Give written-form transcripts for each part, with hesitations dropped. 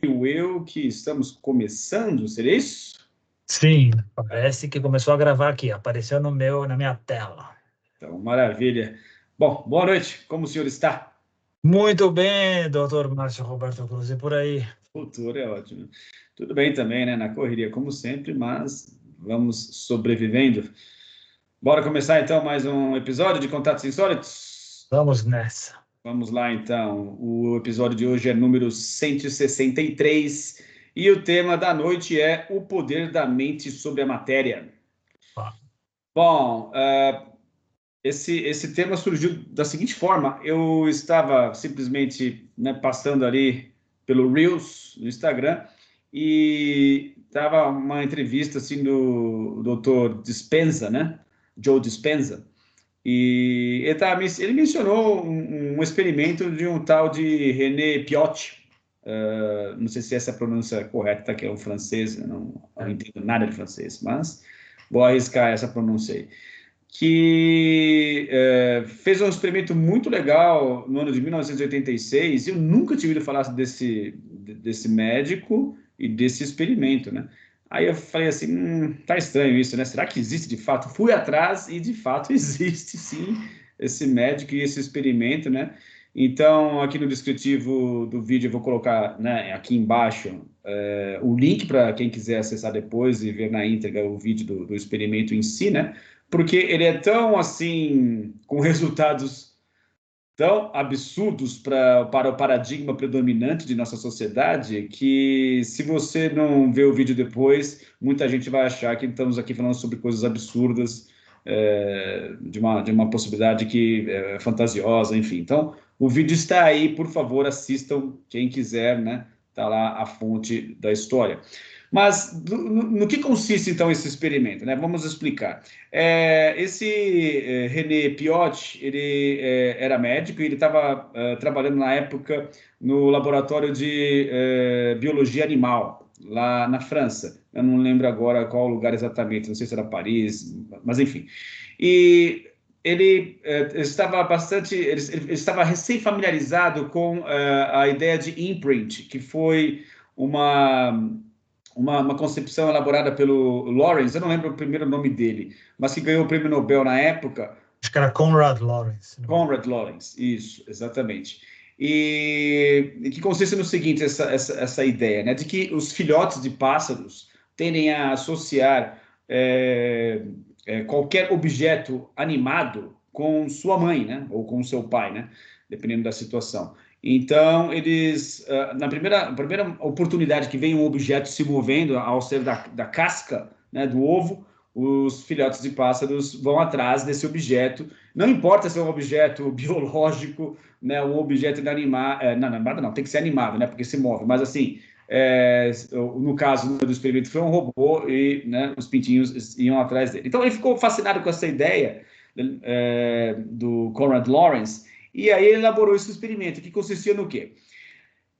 eu que estamos começando, seria isso? Sim, parece que começou a gravar aqui, apareceu na minha tela. Então, maravilha. Bom, boa noite, como o senhor está? Muito bem, doutor Márcio Roberto Cruz, e por aí? O futuro é ótimo. Tudo bem também, né? Na correria, como sempre, mas vamos sobrevivendo. Bora começar então mais um episódio de Contatos Insólitos? Vamos nessa. Vamos lá então. O episódio de hoje é número 163 e o tema da noite é o poder da mente sobre a matéria. Ah, Bom, esse tema surgiu da seguinte forma: eu estava simplesmente, né, passando ali pelo Reels no Instagram e estava uma entrevista assim do Dr. Dispenza, né? Joe Dispenza. E ele mencionou um experimento de um tal de René Piot. Não sei se essa é a pronúncia correta, que é um francês, eu não entendo nada de francês, mas vou arriscar essa pronúncia aí que fez um experimento muito legal no ano de 1986. Eu nunca tinha ouvido falar desse médico e desse experimento, né? Aí eu falei assim, tá estranho isso, né? Será que existe de fato? Fui atrás e de fato existe sim esse médico e esse experimento, né? Então, aqui no descritivo do vídeo eu vou colocar, né, aqui embaixo o link para quem quiser acessar depois e ver na íntegra o vídeo do experimento em si, né? Porque ele é tão assim, com resultados tão absurdos para o paradigma predominante de nossa sociedade, que se você não ver o vídeo depois, muita gente vai achar que estamos aqui falando sobre coisas absurdas, de uma possibilidade que é fantasiosa, enfim. Então, o vídeo está aí, por favor, assistam, quem quiser, né? Está lá a fonte da história. Mas no que consiste, então, esse experimento, né? Vamos explicar. Esse René Piot, ele era médico e ele estava trabalhando na época no laboratório de biologia animal, lá na França. Eu não lembro agora qual lugar exatamente, não sei se era Paris, mas enfim. E ele estava ele estava recém-familiarizado com a ideia de imprint, que foi uma uma concepção elaborada pelo Lawrence, eu não lembro o primeiro nome dele, mas que ganhou o prêmio Nobel na época. acho que era Conrad Lawrence. Conrad Lawrence, isso, exatamente. E que consiste no seguinte, essa ideia, né, de que os filhotes de pássaros tendem a associar qualquer objeto animado com sua mãe, né, ou com seu pai, né, dependendo da situação. Então, eles, na primeira oportunidade que vem um objeto se movendo ao ser da casca, né, do ovo, os filhotes de pássaros vão atrás desse objeto. Não importa se é um objeto biológico, né, um objeto inanimado, não, tem que ser animado, né, porque se move, mas assim, no caso do experimento foi um robô e, né, os pintinhos iam atrás dele. Então ele ficou fascinado com essa ideia do Conrad Lawrence e aí ele elaborou esse experimento, que consistia no quê?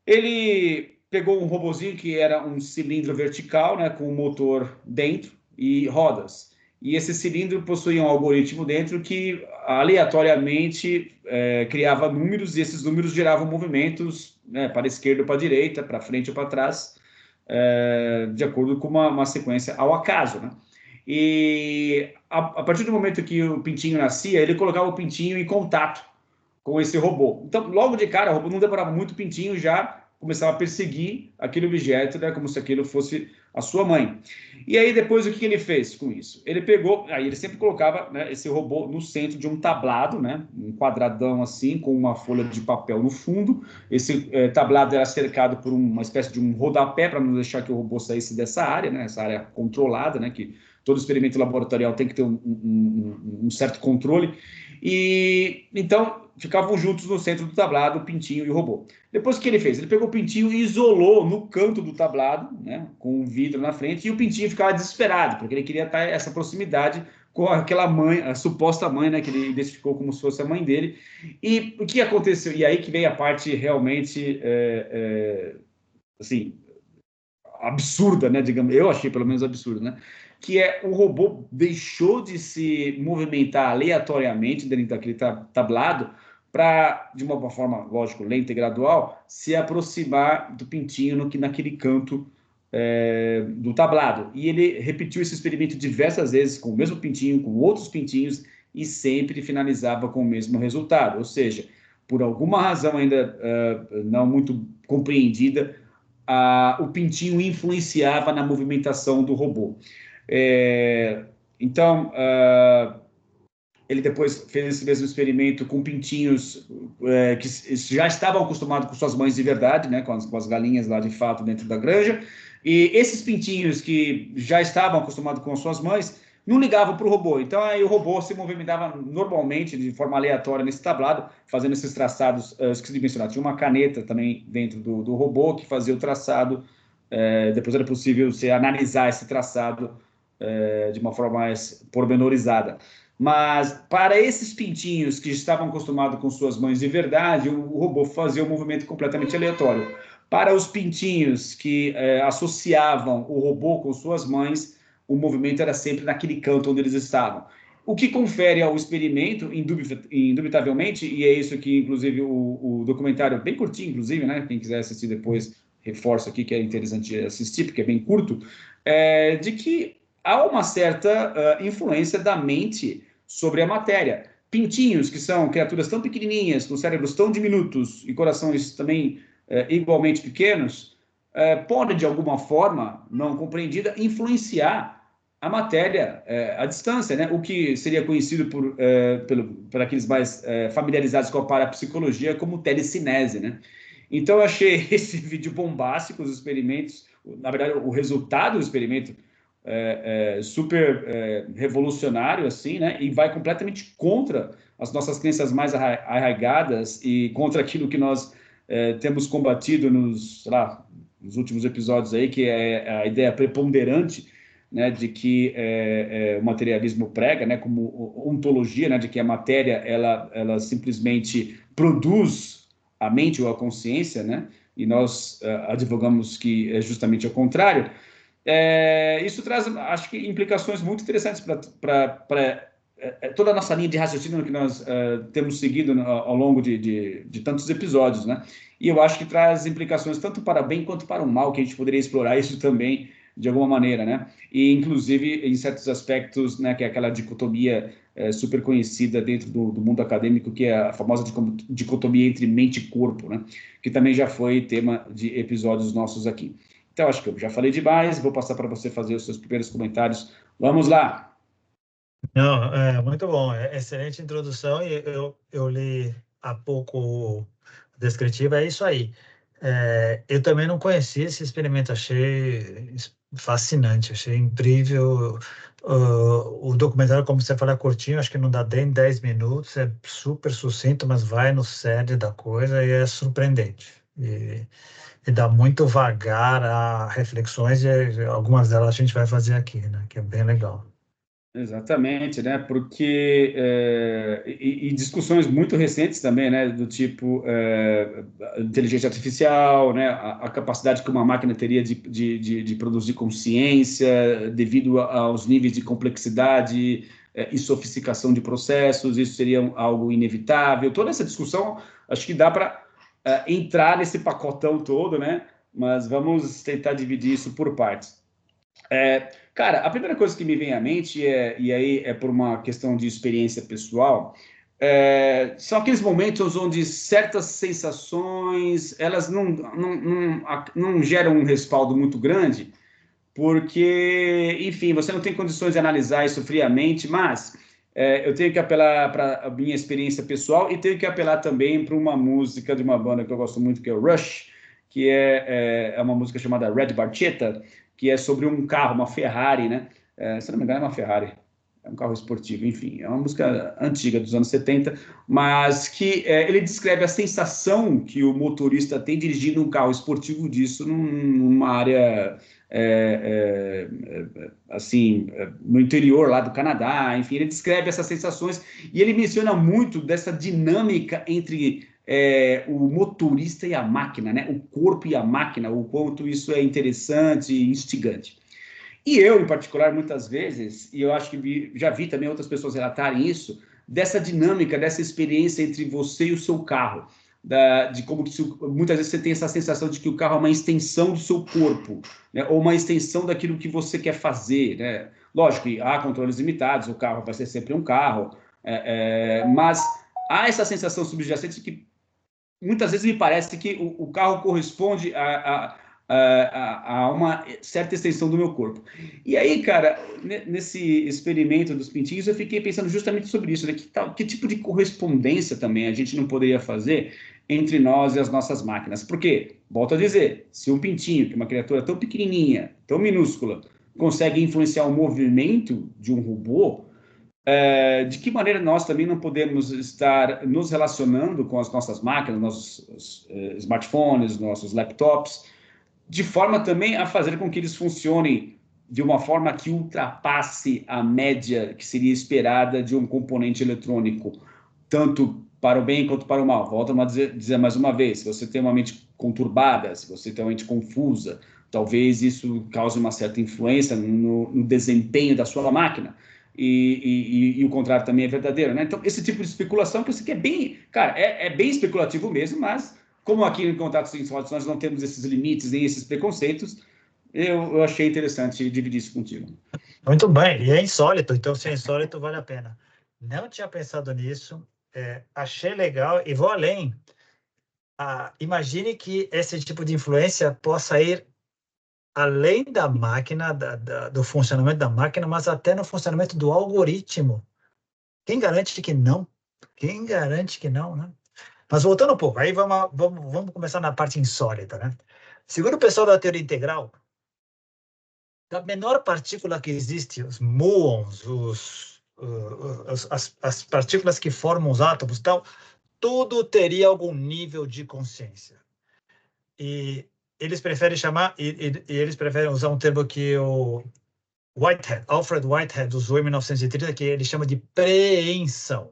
Ele pegou um robozinho que era um cilindro vertical, né, com um motor dentro e rodas. E esse cilindro possuía um algoritmo dentro que aleatoriamente criava números e esses números geravam movimentos, né, para a esquerda ou para a direita, para frente ou para trás, de acordo com uma sequência ao acaso, né? E a partir do momento que o pintinho nascia, ele colocava o pintinho em contato com esse robô. Então, logo de cara, o robô não demorava muito, o pintinho já começava a perseguir aquele objeto, né, como se aquilo fosse a sua mãe. E aí, depois, o que ele fez com isso? Ele pegou, aí ele sempre colocava, né, esse robô no centro de um tablado, né, um quadradão assim, com uma folha de papel no fundo. Esse tablado era cercado por uma espécie de um rodapé, para não deixar que o robô saísse dessa área, né, essa área controlada, né, que todo experimento laboratorial tem que ter um certo controle. E então ficavam juntos no centro do tablado, o pintinho e o robô. Depois o que ele fez? Ele pegou o pintinho e isolou no canto do tablado, né, com um vidro na frente, e o pintinho ficava desesperado, porque ele queria estar essa proximidade com aquela mãe, a suposta mãe, né, que ele identificou como se fosse a mãe dele. E o que aconteceu? E aí que vem a parte realmente, assim, absurda, né, digamos, eu achei pelo menos absurda, né, que é o robô deixou de se movimentar aleatoriamente dentro daquele tablado para, de uma forma, lógico, lenta e gradual, se aproximar do pintinho naquele canto do tablado. E ele repetiu esse experimento diversas vezes com o mesmo pintinho, com outros pintinhos, e sempre finalizava com o mesmo resultado. Ou seja, por alguma razão ainda não muito compreendida, o pintinho influenciava na movimentação do robô. Então, ele depois fez esse mesmo experimento com pintinhos que já estavam acostumados com suas mães de verdade, né, com as galinhas lá de fato dentro da granja, e esses pintinhos que já estavam acostumados com as suas mães não ligavam para o robô. Então, aí o robô se movimentava normalmente, de forma aleatória nesse tablado, fazendo esses traçados, esqueci de mencionar, tinha uma caneta também dentro do robô que fazia o traçado, depois era possível você analisar esse traçado de uma forma mais pormenorizada. Mas para esses pintinhos que estavam acostumados com suas mães de verdade, o robô fazia um movimento completamente aleatório. Para os pintinhos que associavam o robô com suas mães, o movimento era sempre naquele canto onde eles estavam. O que confere ao experimento, indubitavelmente, e é isso que, inclusive, o documentário, bem curtinho, inclusive, né? Quem quiser assistir depois, reforço aqui que é interessante assistir, porque é bem curto, de que há uma certa influência da mente sobre a matéria. Pintinhos, que são criaturas tão pequenininhas, com cérebros tão diminutos e corações também igualmente pequenos, podem, de alguma forma, não compreendida, influenciar a matéria à distância, né? O que seria conhecido por aqueles mais familiarizados com a parapsicologia como telecinese, né? Então, eu achei esse vídeo bombástico, os experimentos, na verdade, o resultado do experimento super revolucionário, assim, né? E vai completamente contra as nossas crenças mais arraigadas e contra aquilo que nós temos combatido nos últimos episódios aí, que é a ideia preponderante, né, de que o materialismo prega, né, como ontologia, né, de que a matéria ela simplesmente produz a mente ou a consciência, né, e nós advogamos que é justamente o contrário. Isso traz, acho que, implicações muito interessantes para toda a nossa linha de raciocínio que nós temos seguido ao longo de tantos episódios, né? E eu acho que traz implicações tanto para bem quanto para o mal, que a gente poderia explorar isso também de alguma maneira, né? E, inclusive, em certos aspectos, né, que é aquela dicotomia super conhecida dentro do mundo acadêmico, que é a famosa dicotomia entre mente e corpo, né? Que também já foi tema de episódios nossos aqui. Então, acho que eu já falei demais, vou passar para você fazer os seus primeiros comentários. Vamos lá! Não, muito bom, excelente introdução, e eu li há pouco a descritiva, é isso aí. Eu também não conhecia esse experimento, achei fascinante, achei incrível. O documentário, como você fala, é curtinho, acho que não dá nem 10 minutos, é super sucinto, mas vai no cerne da coisa e é surpreendente. E dá muito vagar a reflexões, e algumas delas a gente vai fazer aqui, né? Que é bem legal. Exatamente, né? Porque e discussões muito recentes também, né? Do tipo inteligência artificial, né? A capacidade que uma máquina teria de produzir consciência devido aos níveis de complexidade e sofisticação de processos. Isso seria algo inevitável. Toda essa discussão, acho que dá para entrar nesse pacotão todo, né? Mas vamos tentar dividir isso por partes. Cara, a primeira coisa que me vem à mente, e aí é por uma questão de experiência pessoal, são aqueles momentos onde certas sensações, elas não geram um respaldo muito grande, porque, enfim, você não tem condições de analisar isso friamente, mas eu tenho que apelar para a minha experiência pessoal e tenho que apelar também para uma música de uma banda que eu gosto muito, que é o Rush, que é uma música chamada Red Barchetta, que é sobre um carro, uma Ferrari, né? Se não me engano, é uma Ferrari. É um carro esportivo, enfim. É uma música antiga, dos anos 70, mas que ele descreve a sensação que o motorista tem dirigindo um carro esportivo disso numa área assim, no interior lá do Canadá, enfim, ele descreve essas sensações e ele menciona muito dessa dinâmica entre o motorista e a máquina, né? O corpo e a máquina, o quanto isso é interessante e instigante. E eu, em particular, muitas vezes, e eu acho que já vi também outras pessoas relatarem isso, dessa dinâmica, dessa experiência entre você e o seu carro. De como que muitas vezes você tem essa sensação de que o carro é uma extensão do seu corpo, né? Ou uma extensão daquilo que você quer fazer, né? Lógico que há controles limitados, o carro vai ser sempre um carro, mas há essa sensação subjacente que muitas vezes me parece que o carro corresponde a uma certa extensão do meu corpo. E aí, cara, nesse experimento dos pintinhos, eu fiquei pensando justamente sobre isso, né? Que tipo de correspondência também a gente não poderia fazer entre nós e as nossas máquinas? Porque, volto a dizer, se um pintinho, que é uma criatura tão pequenininha, tão minúscula, consegue influenciar o movimento de um robô, de que maneira nós também não podemos estar nos relacionando com as nossas máquinas, nossos smartphones, nossos laptops, de forma também a fazer com que eles funcionem de uma forma que ultrapasse a média que seria esperada de um componente eletrônico, tanto para o bem quanto para o mal. Volto a dizer mais uma vez, se você tem uma mente conturbada, se você tem uma mente confusa, talvez isso cause uma certa influência no desempenho da sua máquina. E o contrário também é verdadeiro, né? Então, esse tipo de especulação que eu sei que é bem, cara, é bem especulativo mesmo, mas como aqui em Contatos Insólitos nós não temos esses limites nem esses preconceitos, eu achei interessante dividir isso contigo. Muito bem, e é insólito, então se é insólito vale a pena. Não tinha pensado nisso, achei legal e vou além. Imagine que esse tipo de influência possa ir além da máquina, do funcionamento da máquina, mas até no funcionamento do algoritmo. Quem garante que não? Quem garante que não, né? Mas voltando um pouco, aí vamos começar na parte insólita, né? Segundo o pessoal da teoria integral, da menor partícula que existe, os muons, as partículas que formam os átomos, tal, tudo teria algum nível de consciência. E eles preferem eles preferem usar um termo que o Alfred Whitehead usou em 1930, que ele chama de preensão.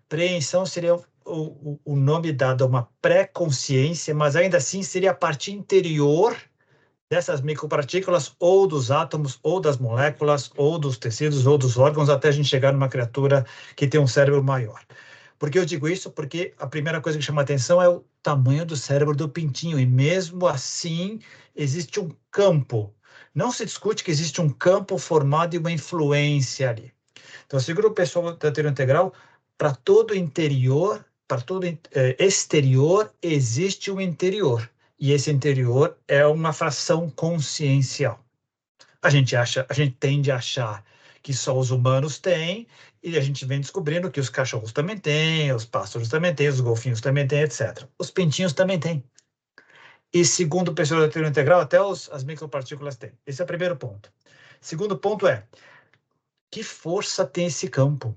Preensão seria o nome dado a uma pré-consciência, mas ainda assim seria a parte interior dessas micropartículas, ou dos átomos, ou das moléculas, ou dos tecidos, ou dos órgãos, até a gente chegar numa criatura que tem um cérebro maior. Por que eu digo isso? Porque a primeira coisa que chama atenção é o tamanho do cérebro do pintinho, e mesmo assim existe um campo. Não se discute que existe um campo formado e uma influência ali. Então, segundo o pessoal da teoria integral, para todo interior, para todo exterior, existe um interior. E esse interior é uma fração consciencial. A gente tende a achar que só os humanos têm, e a gente vem descobrindo que os cachorros também têm, os pássaros também têm, os golfinhos também têm, etc. Os pintinhos também têm. E segundo o pessoal da teoria integral, até as micropartículas têm. Esse é o primeiro ponto. Segundo ponto é, que força tem esse campo?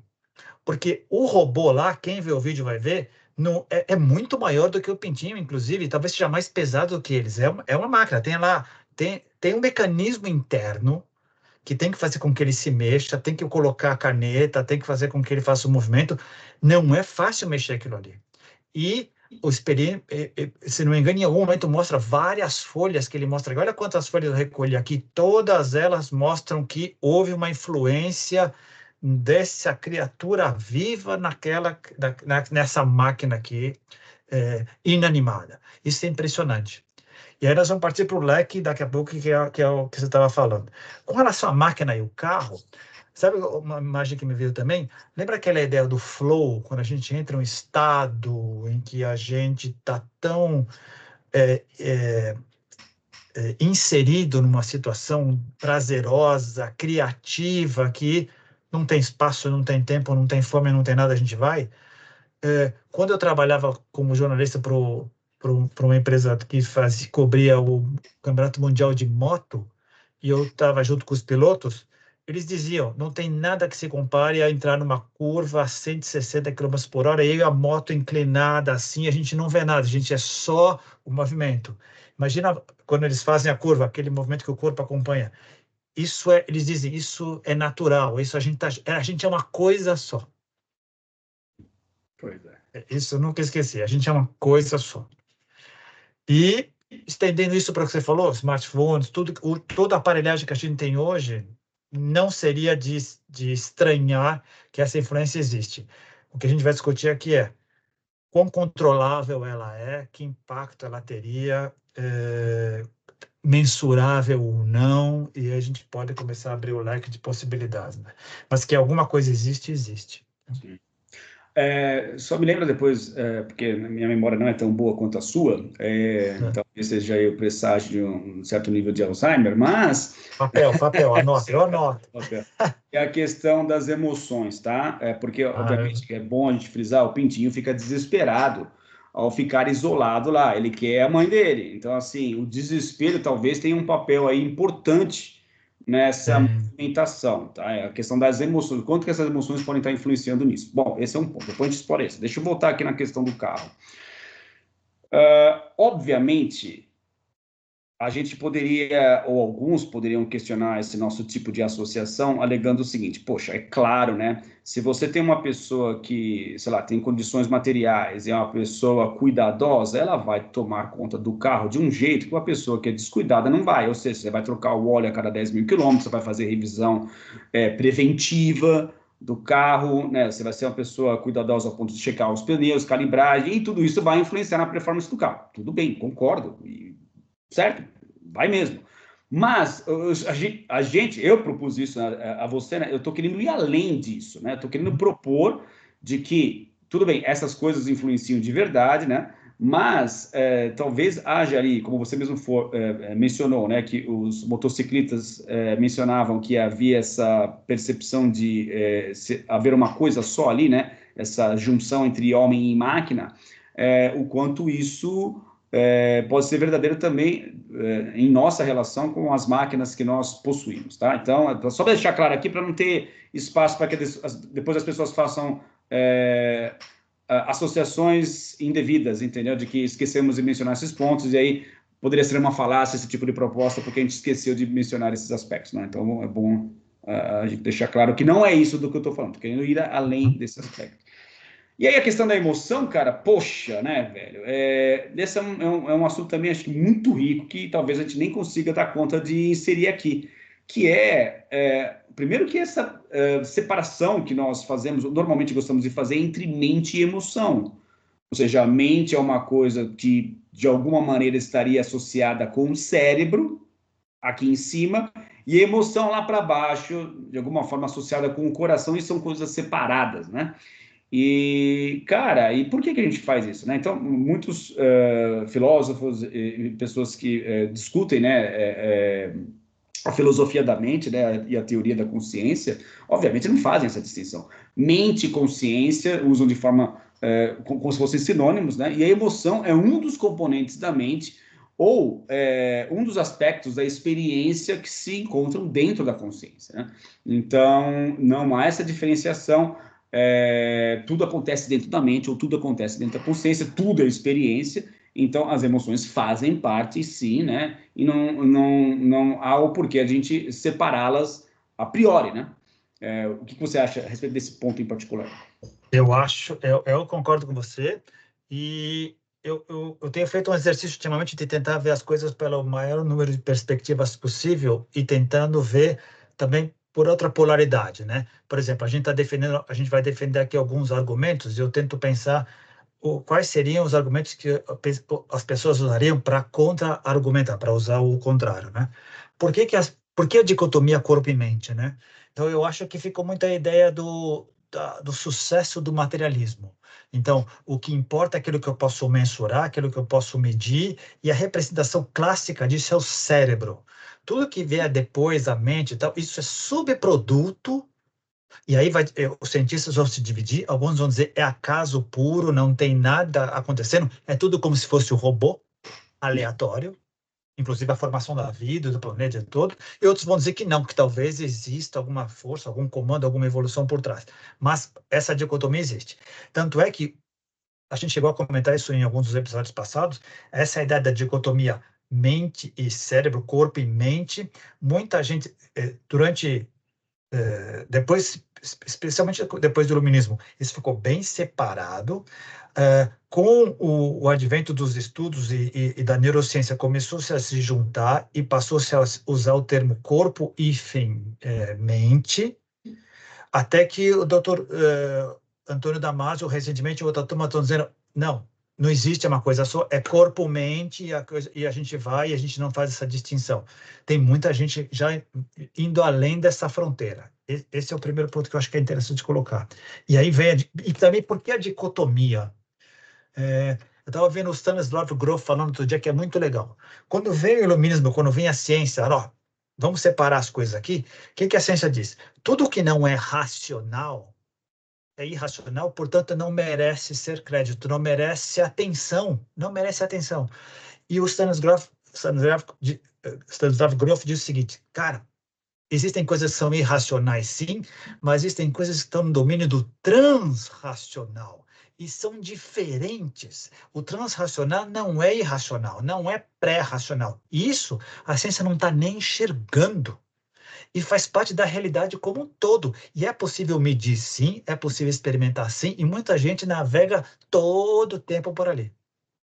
Porque o robô lá, quem vê o vídeo vai ver, não, é muito maior do que o pintinho, inclusive, talvez seja mais pesado do que eles. É uma máquina, tem um mecanismo interno que tem que fazer com que ele se mexa, tem que colocar a caneta, tem que fazer com que ele faça o movimento. Não é fácil mexer aquilo ali. E o experimento, se não me engano, em algum momento mostra várias folhas que ele mostra. Olha quantas folhas eu recolhi aqui. Todas elas mostram que houve uma influência dessa criatura viva nessa máquina aqui, inanimada. Isso é impressionante. E aí nós vamos partir para o leque daqui a pouco, que é o que você estava falando. Com relação à máquina e o carro, sabe uma imagem que me veio também? Lembra aquela ideia do flow, quando a gente entra em um estado em que a gente está tão inserido numa situação prazerosa, criativa, que não tem espaço, não tem tempo, não tem fome, não tem nada, a gente vai? Quando eu trabalhava como jornalista para uma empresa que cobria o Campeonato Mundial de Moto, e eu estava junto com os pilotos, eles diziam, não tem nada que se compare a entrar numa curva a 160 km por hora, e a moto inclinada assim, a gente não vê nada, a gente é só o movimento. Imagina quando eles fazem a curva, aquele movimento que o corpo acompanha. Eles dizem, isso é natural, isso a gente é uma coisa só. Pois é. Isso eu nunca esqueci, a gente é uma coisa só. E estendendo isso para o que você falou, smartphones, toda a aparelhagem que a gente tem hoje, não seria de estranhar que essa influência existe. O que a gente vai discutir aqui é quão controlável ela é, que impacto ela teria, mensurável ou não, e aí a gente pode começar a abrir o leque de possibilidades, né? Mas que alguma coisa existe, existe. Sim. Só me lembra depois, porque a minha memória não é tão boa quanto a sua, talvez seja aí o presságio de um certo nível de Alzheimer, mas Papel, anota, eu anoto. é a questão das emoções, tá? Porque, Ah, obviamente, é bom a gente frisar, o Pintinho fica desesperado ao ficar isolado lá, ele quer a mãe dele. Então, assim, o desespero talvez tenha um papel aí importante nessa movimentação, tá? É a questão das emoções, quanto que essas emoções podem estar influenciando nisso. Bom, esse é um ponto, depois a gente explora isso. Deixa eu voltar aqui na questão do carro. Obviamente, a gente poderia, ou alguns poderiam questionar esse nosso tipo de associação, alegando o seguinte: poxa, é claro, né? Se você tem uma pessoa que, sei lá, tem condições materiais e é uma pessoa cuidadosa, ela vai tomar conta do carro de um jeito que uma pessoa que é descuidada não vai. Ou seja, você vai trocar o óleo a cada 10 mil quilômetros, você vai fazer revisão preventiva do carro, né? Você vai ser uma pessoa cuidadosa ao ponto de checar os pneus, calibragem, e tudo isso vai influenciar na performance do carro. Tudo bem, concordo. Certo? Vai mesmo. Mas a gente, eu propus isso a você, né? Eu estou querendo ir além disso, né? Estou querendo propor de que, tudo bem, essas coisas influenciam de verdade, né? Mas talvez haja ali, como você mesmo mencionou, né? Que os motociclistas mencionavam que havia essa percepção de haver uma coisa só ali, né? Essa junção entre homem e máquina, o quanto isso pode ser verdadeiro também em nossa relação com as máquinas que nós possuímos, tá? Então, só para deixar claro aqui, para não ter espaço para que depois as pessoas façam associações indevidas, entendeu? De que esquecemos de mencionar esses pontos, e aí poderia ser uma falácia esse tipo de proposta, porque a gente esqueceu de mencionar esses aspectos, né? Então, é bom a gente deixar claro que não é isso do que eu estou falando, estou querendo ir além desse aspecto. E aí a questão da emoção, cara, poxa, né, velho? Esse é um assunto também, acho que muito rico, que talvez a gente nem consiga dar conta de inserir aqui, que primeiro que essa separação que nós fazemos, normalmente gostamos de fazer entre mente e emoção. Ou seja, a mente é uma coisa que, de alguma maneira, estaria associada com o cérebro, aqui em cima, e a emoção lá para baixo, de alguma forma associada com o coração, e são coisas separadas, né? E, cara, e por que a gente faz isso, né? Então, muitos filósofos e pessoas que discutem, né, a filosofia da mente, né, e a teoria da consciência, obviamente não fazem essa distinção. Mente e consciência usam de forma como se fossem sinônimos, né? E a emoção é um dos componentes da mente ou um dos aspectos da experiência que se encontram dentro da consciência, né? Então, não há essa diferenciação. Tudo acontece dentro da mente ou tudo acontece dentro da consciência, tudo é experiência. Então, as emoções fazem parte, sim, né? E não há o porquê a gente separá-las a priori, né? O que você acha a respeito desse ponto em particular? Eu concordo com você, e eu tenho feito um exercício ultimamente de tentar ver as coisas pelo maior número de perspectivas possível e tentando ver também por outra polaridade, né? Por exemplo, a gente vai defender aqui alguns argumentos e eu tento pensar quais seriam os argumentos que as pessoas usariam para contra-argumentar, para usar o contrário, né? Por que a dicotomia corpo e mente, né? Então, eu acho que ficou muito a ideia do sucesso do materialismo. Então, o que importa é aquilo que eu posso mensurar, aquilo que eu posso medir, e a representação clássica disso é o cérebro. Tudo que vier depois, a mente e tal, isso é subproduto. E aí os cientistas vão se dividir, alguns vão dizer é acaso puro, não tem nada acontecendo, é tudo como se fosse um robô aleatório, inclusive a formação da vida, do planeta todo, e outros vão dizer que não, que talvez exista alguma força, algum comando, alguma evolução por trás. Mas essa dicotomia existe. Tanto é que a gente chegou a comentar isso em alguns dos episódios passados, essa ideia da dicotomia mente e cérebro, corpo e mente, muita gente, depois, especialmente depois do Iluminismo, isso ficou bem separado. Com o advento dos estudos e da neurociência, começou-se a se juntar e passou-se a usar o termo corpo-mente, até que o Dr. Antônio Damasio, recentemente, outra turma estão dizendo, não existe uma coisa só, é corpo, mente, e a gente vai e a gente não faz essa distinção. Tem muita gente já indo além dessa fronteira. Esse é o primeiro ponto que eu acho que é interessante colocar. E aí vem, e também por que a dicotomia? Eu estava vendo o Stanislav Grof falando outro dia que é muito legal. Quando vem o iluminismo, quando vem a ciência, vamos separar as coisas aqui, o que a ciência diz? Tudo que não é racional é irracional, portanto, não merece ser crédito, não merece atenção, não merece atenção. E o Stanislav Grof diz o seguinte, cara, existem coisas que são irracionais, sim, mas existem coisas que estão no domínio do transracional e são diferentes. O transracional não é irracional, não é pré-racional. Isso a ciência não está nem enxergando. E faz parte da realidade como um todo. E é possível medir, sim, é possível experimentar, sim, e muita gente navega todo o tempo por ali.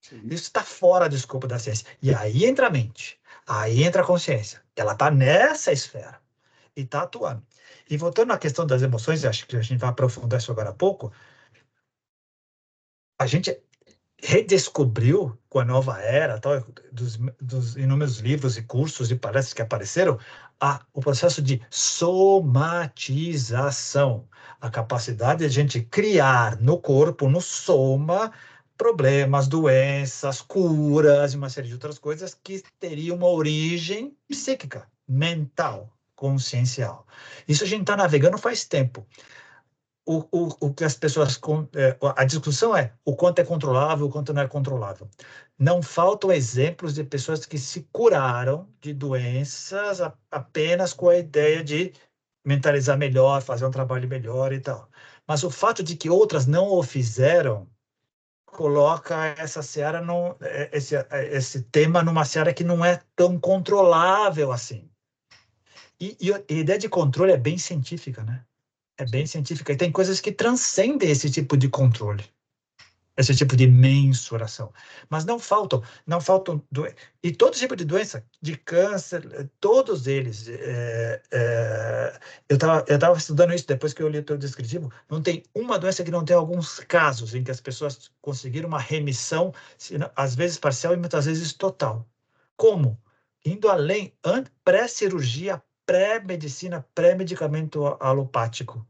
Sim. Isso está fora do escopo da ciência. E aí entra a mente, aí entra a consciência. Ela está nessa esfera e está atuando. E voltando à questão das emoções, acho que a gente vai aprofundar isso agora há pouco, a gente redescobriu com a nova era, dos inúmeros livros e cursos e palestras que apareceram, o processo de somatização, a capacidade de a gente criar no corpo, no soma, problemas, doenças, curas e uma série de outras coisas que teriam uma origem psíquica, mental, consciencial. Isso a gente está navegando faz tempo. O que as pessoas... a discussão é o quanto é controlável, o quanto não é controlável. Não faltam exemplos de pessoas que se curaram de doenças apenas com a ideia de mentalizar melhor, fazer um trabalho melhor e tal. Mas o fato de que outras não o fizeram coloca essa seara esse tema numa seara que não é tão controlável assim. E a ideia de controle é bem científica, né? É bem científica. E tem coisas que transcendem esse tipo de controle, esse tipo de mensuração. Mas não faltam. E todo tipo de doença, de câncer, todos eles. Eu tava estudando isso depois que eu li o teu descritivo. Não tem uma doença que não tem alguns casos em que as pessoas conseguiram uma remissão, às vezes parcial e muitas vezes total. Como? Indo além, pré-cirurgia, pré-medicina, pré-medicamento alopático.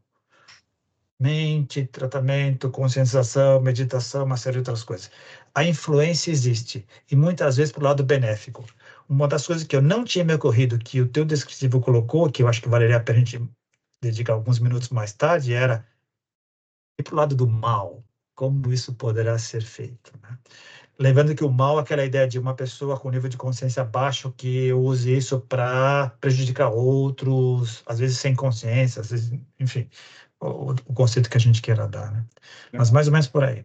Mente, tratamento, conscientização, meditação, uma série de outras coisas. A influência existe, e muitas vezes para o lado benéfico. Uma das coisas que eu não tinha me ocorrido, que o teu descritivo colocou, que eu acho que valeria a pena a gente dedicar alguns minutos mais tarde, era ir para o lado do mal. Como isso poderá ser feito, né? Lembrando que o mal é aquela ideia de uma pessoa com nível de consciência baixo que use isso para prejudicar outros, às vezes sem consciência, às vezes, enfim, o conceito que a gente queira dar, né? Mas mais ou menos por aí.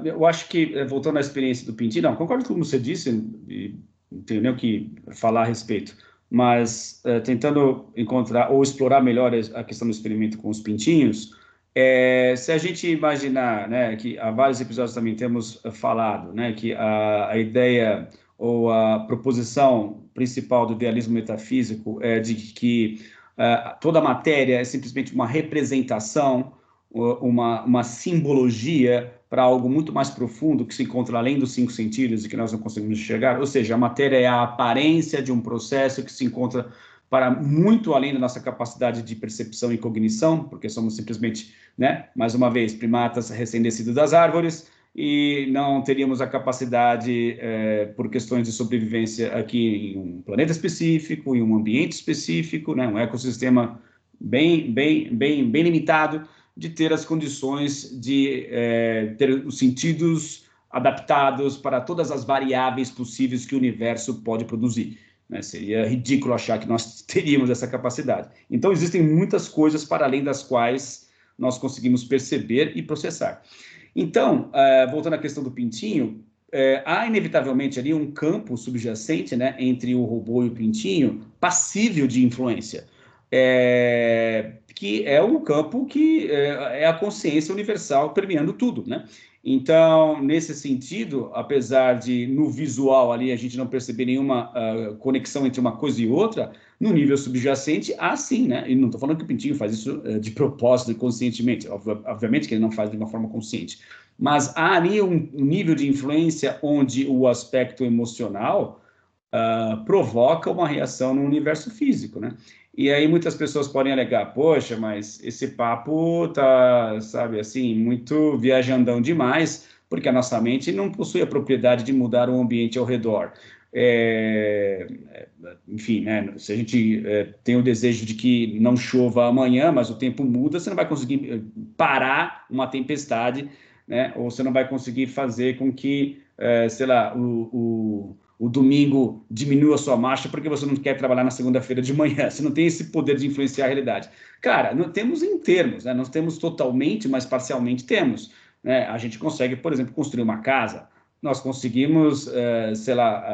Eu acho que, voltando à experiência do Pintinho, não, concordo com o que você disse, e não tenho nem o que falar a respeito, mas tentando encontrar ou explorar melhor a questão do experimento com os pintinhos, se a gente imaginar, né, que há vários episódios também temos falado, né, que a ideia ou a proposição principal do idealismo metafísico é de que toda a matéria é simplesmente uma representação, uma simbologia para algo muito mais profundo que se encontra além dos 5 sentidos e que nós não conseguimos enxergar, ou seja, a matéria é a aparência de um processo que se encontra para muito além da nossa capacidade de percepção e cognição, porque somos simplesmente, né, mais uma vez, primatas recém-descidos das árvores, e não teríamos a capacidade, por questões de sobrevivência aqui em um planeta específico, em um ambiente específico, né, um ecossistema bem limitado, de ter as condições de ter os sentidos adaptados para todas as variáveis possíveis que o universo pode produzir. Né? Seria ridículo achar que nós teríamos essa capacidade. Então, existem muitas coisas para além das quais nós conseguimos perceber e processar. Então, voltando à questão do pintinho, há inevitavelmente ali um campo subjacente, né, entre o robô e o pintinho, passível de influência, que é o campo que é a consciência universal permeando tudo, né? Então, nesse sentido, apesar de no visual ali a gente não perceber nenhuma conexão entre uma coisa e outra, no nível subjacente, há sim, né? E não estou falando que o Pintinho faz isso de propósito, conscientemente, obviamente que ele não faz de uma forma consciente, mas há ali um nível de influência onde o aspecto emocional provoca uma reação no universo físico, né? E aí muitas pessoas podem alegar, poxa, mas esse papo tá, sabe, assim, muito viajandão demais, porque a nossa mente não possui a propriedade de mudar o ambiente ao redor. Enfim, né, se a gente tem o desejo de que não chova amanhã, mas o tempo muda, você não vai conseguir parar uma tempestade, né? Ou você não vai conseguir fazer com que, sei lá, o domingo diminua a sua marcha porque você não quer trabalhar na segunda-feira de manhã. Você não tem esse poder de influenciar a realidade. Cara, não temos em termos, né? Nós temos totalmente, mas parcialmente temos. Né? A gente consegue, por exemplo, construir uma casa. Nós conseguimos, sei lá,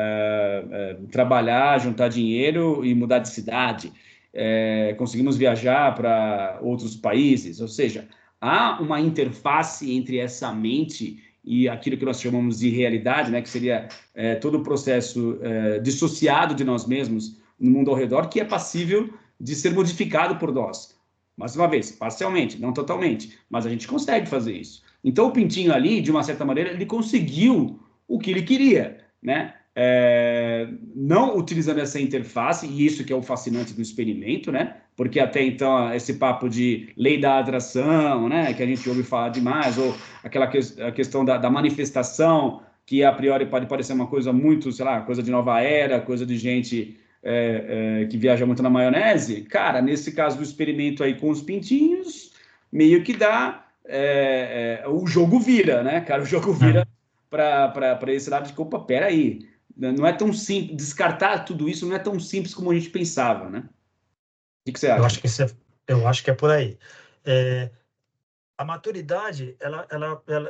trabalhar, juntar dinheiro e mudar de cidade. Conseguimos viajar para outros países. Ou seja, há uma interface entre essa mente e aquilo que nós chamamos de realidade, né, que seria todo o processo dissociado de nós mesmos no mundo ao redor, que é passível de ser modificado por nós. Mais uma vez, parcialmente, não totalmente, mas a gente consegue fazer isso. Então o Pintinho ali, de uma certa maneira, ele conseguiu o que ele queria, né? Não utilizando essa interface, e isso que é o fascinante do experimento, né? Porque até então esse papo de lei da atração, né? Que a gente ouve falar demais, ou a questão da manifestação, que a priori pode parecer uma coisa muito, sei lá, coisa de nova era, coisa de gente que viaja muito na maionese. Cara, nesse caso do experimento aí com os pintinhos, meio que dá o jogo vira, né, cara? O jogo vira para esse lado de opa, peraí, não é tão simples, descartar tudo isso não é tão simples como a gente pensava, né? O que você Eu acha? acho que eu acho que é por aí. A maturidade,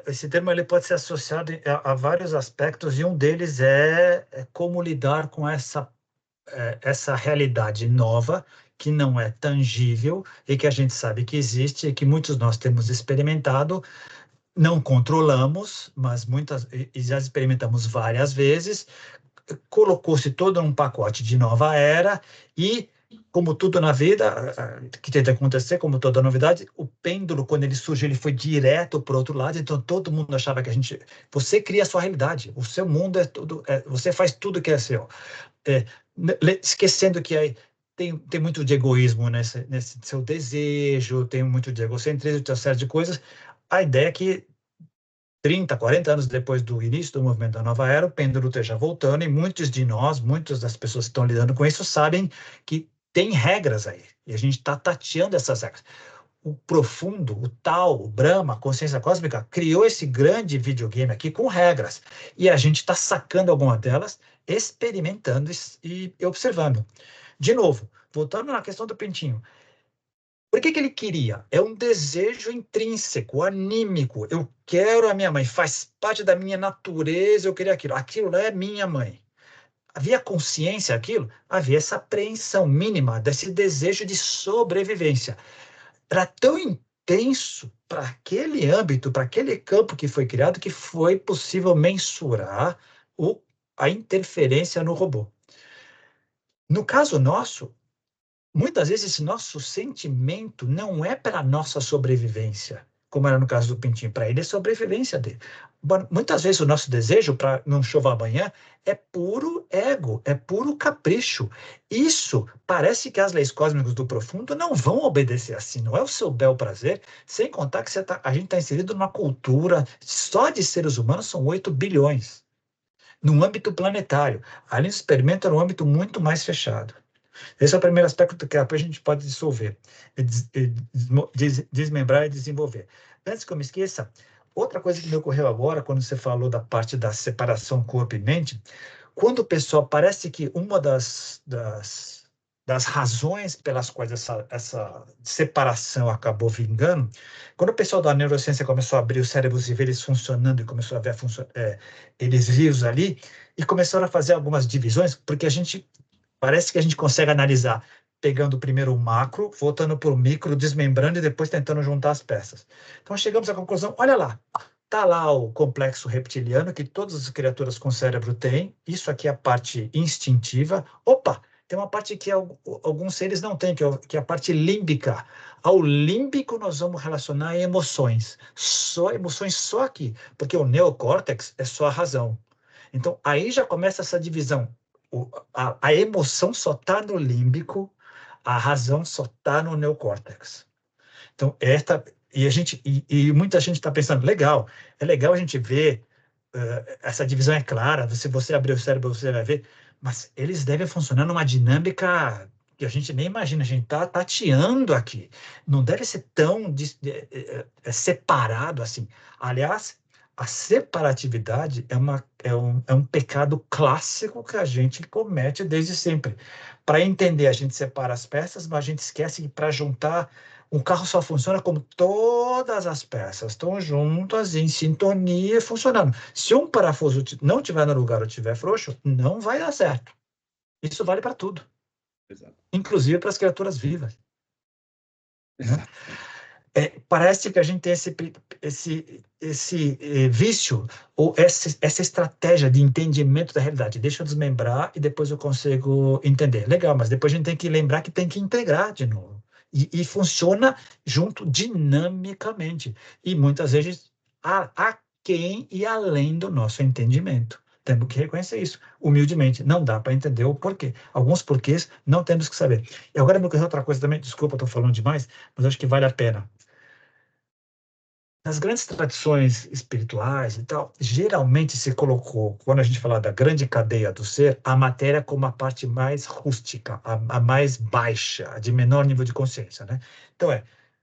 esse termo ele pode ser associado a vários aspectos, e um deles é como lidar com essa realidade nova, que não é tangível e que a gente sabe que existe e que muitos nós temos experimentado, não controlamos, mas e já experimentamos várias vezes. Colocou-se todo um pacote de nova era e, como tudo na vida que tem que acontecer, como toda novidade, o pêndulo, quando ele surge, ele foi direto para o outro lado, então todo mundo achava que você cria a sua realidade, o seu mundo é tudo, você faz tudo que é seu. Esquecendo que aí tem muito de egoísmo nesse seu desejo, tem muito de egocentrismo, tem uma série de coisas. A ideia é que 30, 40 anos depois do início do movimento da Nova Era, o pêndulo esteja voltando, e muitos de nós, muitas das pessoas que estão lidando com isso, sabem que tem regras aí, e a gente está tateando essas regras. O profundo, o Tao, o Brahma, a consciência cósmica, criou esse grande videogame aqui com regras, e a gente está sacando alguma delas, experimentando e observando. De novo, voltando na questão do Pintinho, por que ele queria? É um desejo intrínseco, anímico. Eu quero a minha mãe, faz parte da minha natureza, eu queria aquilo. Aquilo é minha mãe. Havia consciência daquilo? Havia essa apreensão mínima desse desejo de sobrevivência. Era tão intenso para aquele âmbito, para aquele campo que foi criado, que foi possível mensurar a interferência no robô. No caso nosso, muitas vezes esse nosso sentimento não é para a nossa sobrevivência, como era no caso do Pintinho, para ele é sobrevivência dele. Muitas vezes o nosso desejo para não chover amanhã é puro ego, é puro capricho. Isso parece que as leis cósmicas do profundo não vão obedecer assim, não é o seu bel prazer, sem contar que a gente está inserido numa cultura, só de seres humanos são 8 bilhões, num âmbito planetário. Ali o experimento era um âmbito muito mais fechado. Esse é o primeiro aspecto que depois a gente pode dissolver, desmembrar e desenvolver. Antes que eu me esqueça, outra coisa que me ocorreu agora, quando você falou da parte da separação corpo e mente, quando o pessoal, parece que uma das razões pelas quais essa separação acabou vingando, quando o pessoal da neurociência começou a abrir os cérebros e ver eles funcionando, e começou a ver eles vivos ali, e começaram a fazer algumas divisões, porque parece que a gente consegue analisar pegando primeiro o macro, voltando para o micro, desmembrando e depois tentando juntar as peças. Então chegamos à conclusão, olha lá, Está lá o complexo reptiliano, que todas as criaturas com cérebro têm. Isso aqui é a parte instintiva. Opa, tem uma parte que alguns seres não têm, que é a parte límbica. Ao límbico nós vamos relacionar emoções. Só emoções só aqui, porque o neocórtex é só a razão. Então, aí já começa essa divisão. A emoção só está no límbico, a razão só está no neocórtex. Então, e muita gente está pensando, legal, é legal a gente ver, essa divisão é clara, se você abrir o cérebro, você vai ver, mas eles devem funcionar numa dinâmica que a gente nem imagina, a gente está tateando aqui. Não deve ser tão separado assim. Aliás, a separatividade é um pecado clássico que a gente comete desde sempre. Para entender, a gente separa as peças, mas a gente esquece que para juntar um carro só funciona como todas as peças estão juntas, em sintonia, funcionando. Se um parafuso não estiver no lugar ou estiver frouxo, não vai dar certo. Isso vale para tudo. Exato. Inclusive para as criaturas vivas. Exato. Parece que a gente tem esse vício, ou essa estratégia de entendimento da realidade. Deixa eu desmembrar e depois eu consigo entender. Legal, mas depois a gente tem que lembrar que tem que integrar de novo. E funciona junto dinamicamente. E muitas vezes aquém e além do nosso entendimento. Temos que reconhecer isso, humildemente. Não dá para entender o porquê. Alguns porquês não temos que saber. E agora me ocorreu outra coisa também, desculpa, estou falando demais, mas acho que vale a pena. Nas grandes tradições espirituais e tal, geralmente se colocou, quando a gente fala da grande cadeia do ser, a matéria como a parte mais rústica, a mais baixa, a de menor nível de consciência, né? Então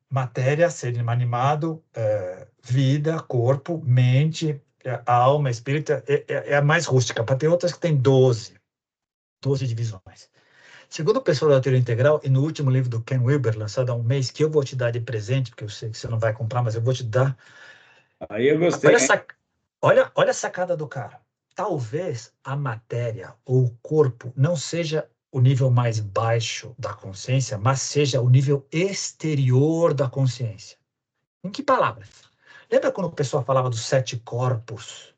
matéria, ser inanimado, vida, corpo, mente, alma, espírito, é a mais rústica. Para ter outras que tem 12 divisões. Segundo o pessoal da teoria integral, e no último livro do Ken Wilber, lançado há um mês, que eu vou te dar de presente, porque eu sei que você não vai comprar, mas eu vou te dar. Aí eu gostei. Olha a sacada do cara. Talvez a matéria ou o corpo não seja o nível mais baixo da consciência, mas seja o nível exterior da consciência. Em que palavras? Lembra quando o pessoal falava dos 7 corpos?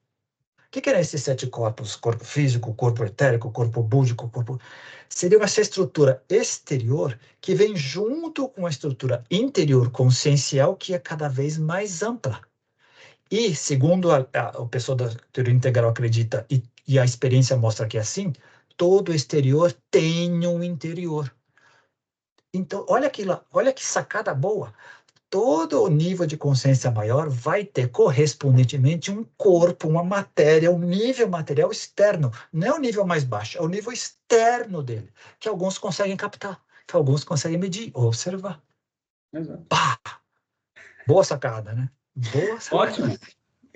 O que eram esses 7 corpos? Corpo físico, corpo etérico, corpo búdico, corpo... Seria essa estrutura exterior que vem junto com a estrutura interior consciencial, que é cada vez mais ampla. E, segundo o pessoal da teoria integral acredita, e a experiência mostra que é assim, todo exterior tem um interior. Então, olha que sacada boa. Todo o nível de consciência maior vai ter correspondentemente um corpo, uma matéria, um nível material externo. Não é o nível mais baixo, é o nível externo dele, que alguns conseguem captar, que alguns conseguem medir, observar. Exato. Pá! Boa sacada, né? Boa sacada. Ótimo.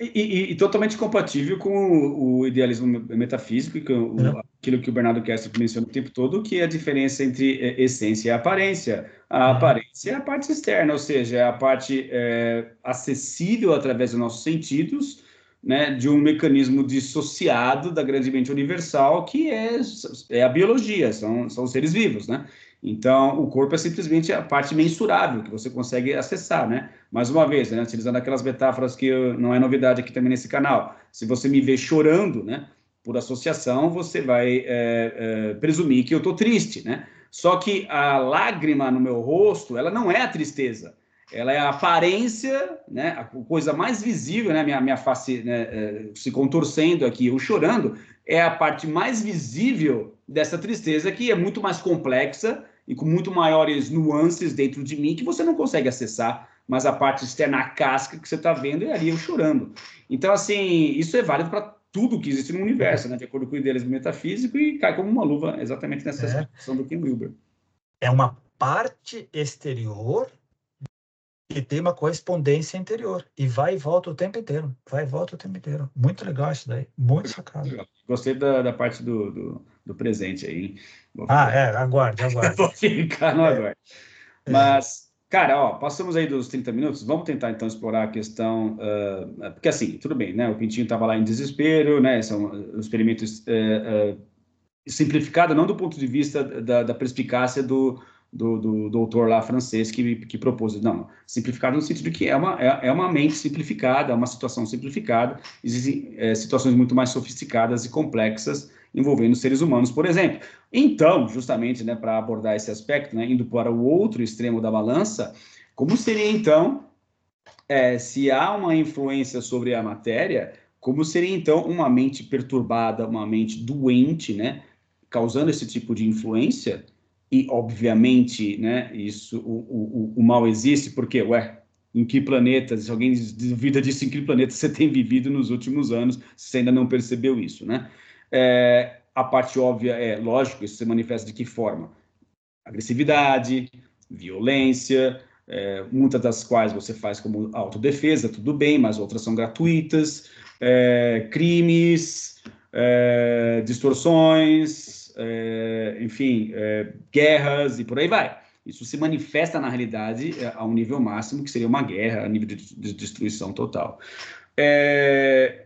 E totalmente compatível com o idealismo metafísico, aquilo que o Bernardo Kessler menciona o tempo todo, que é a diferença entre essência e aparência. A aparência é a parte externa, ou seja, é a parte acessível através dos nossos sentidos, né, de um mecanismo dissociado da grande mente universal, que é a biologia, são os seres vivos, né? Então, o corpo é simplesmente a parte mensurável que você consegue acessar, né? Mais uma vez, né, utilizando aquelas metáforas que não é novidade aqui também nesse canal. Se você me vê chorando, né, por associação, você vai presumir que eu estou triste, né? Só que a lágrima no meu rosto, ela não é a tristeza. Ela é a aparência, né, a coisa mais visível, né, minha face, né, se contorcendo aqui, eu chorando, é a parte mais visível dessa tristeza, que é muito mais complexa e com muito maiores nuances dentro de mim que você não consegue acessar, mas a parte externa, a casca que você está vendo, é ali eu chorando. Então, assim, isso é válido para tudo que existe no universo, né, de acordo com o idealismo metafísico, e cai como uma luva exatamente nessa explicação do Ken Wilber. É uma parte exterior que tem uma correspondência interior. E vai e volta o tempo inteiro. Vai e volta o tempo inteiro. Muito legal isso daí. Muito sacado. Gostei da parte do presente aí. Aguarde. Vou ficar no aguarde. Mas, cara, ó, passamos aí dos 30 minutos. Vamos tentar, então, explorar a questão... porque, assim, tudo bem, né? O Pintinho estava lá em desespero, né? São um experimento simplificado, não do ponto de vista da perspicácia do do doutor lá francês que propôs. Não, simplificado no sentido que é uma mente simplificada, é uma situação simplificada, existem situações muito mais sofisticadas e complexas envolvendo seres humanos, por exemplo. Então, justamente, né, para abordar esse aspecto, né, indo para o outro extremo da balança, como seria então, se há uma influência sobre a matéria, como seria então uma mente perturbada, uma mente doente, né, causando esse tipo de influência? E, obviamente, né, o mal existe, porque, em que planeta, se alguém duvida disso, em que planeta você tem vivido nos últimos anos, você ainda não percebeu isso, né? A parte óbvia lógico, isso se manifesta de que forma? Agressividade, violência, muitas das quais você faz como autodefesa, tudo bem, mas outras são gratuitas, crimes, distorções, enfim, guerras e por aí vai. Isso se manifesta na realidade a um nível máximo, que seria uma guerra, a nível de destruição total.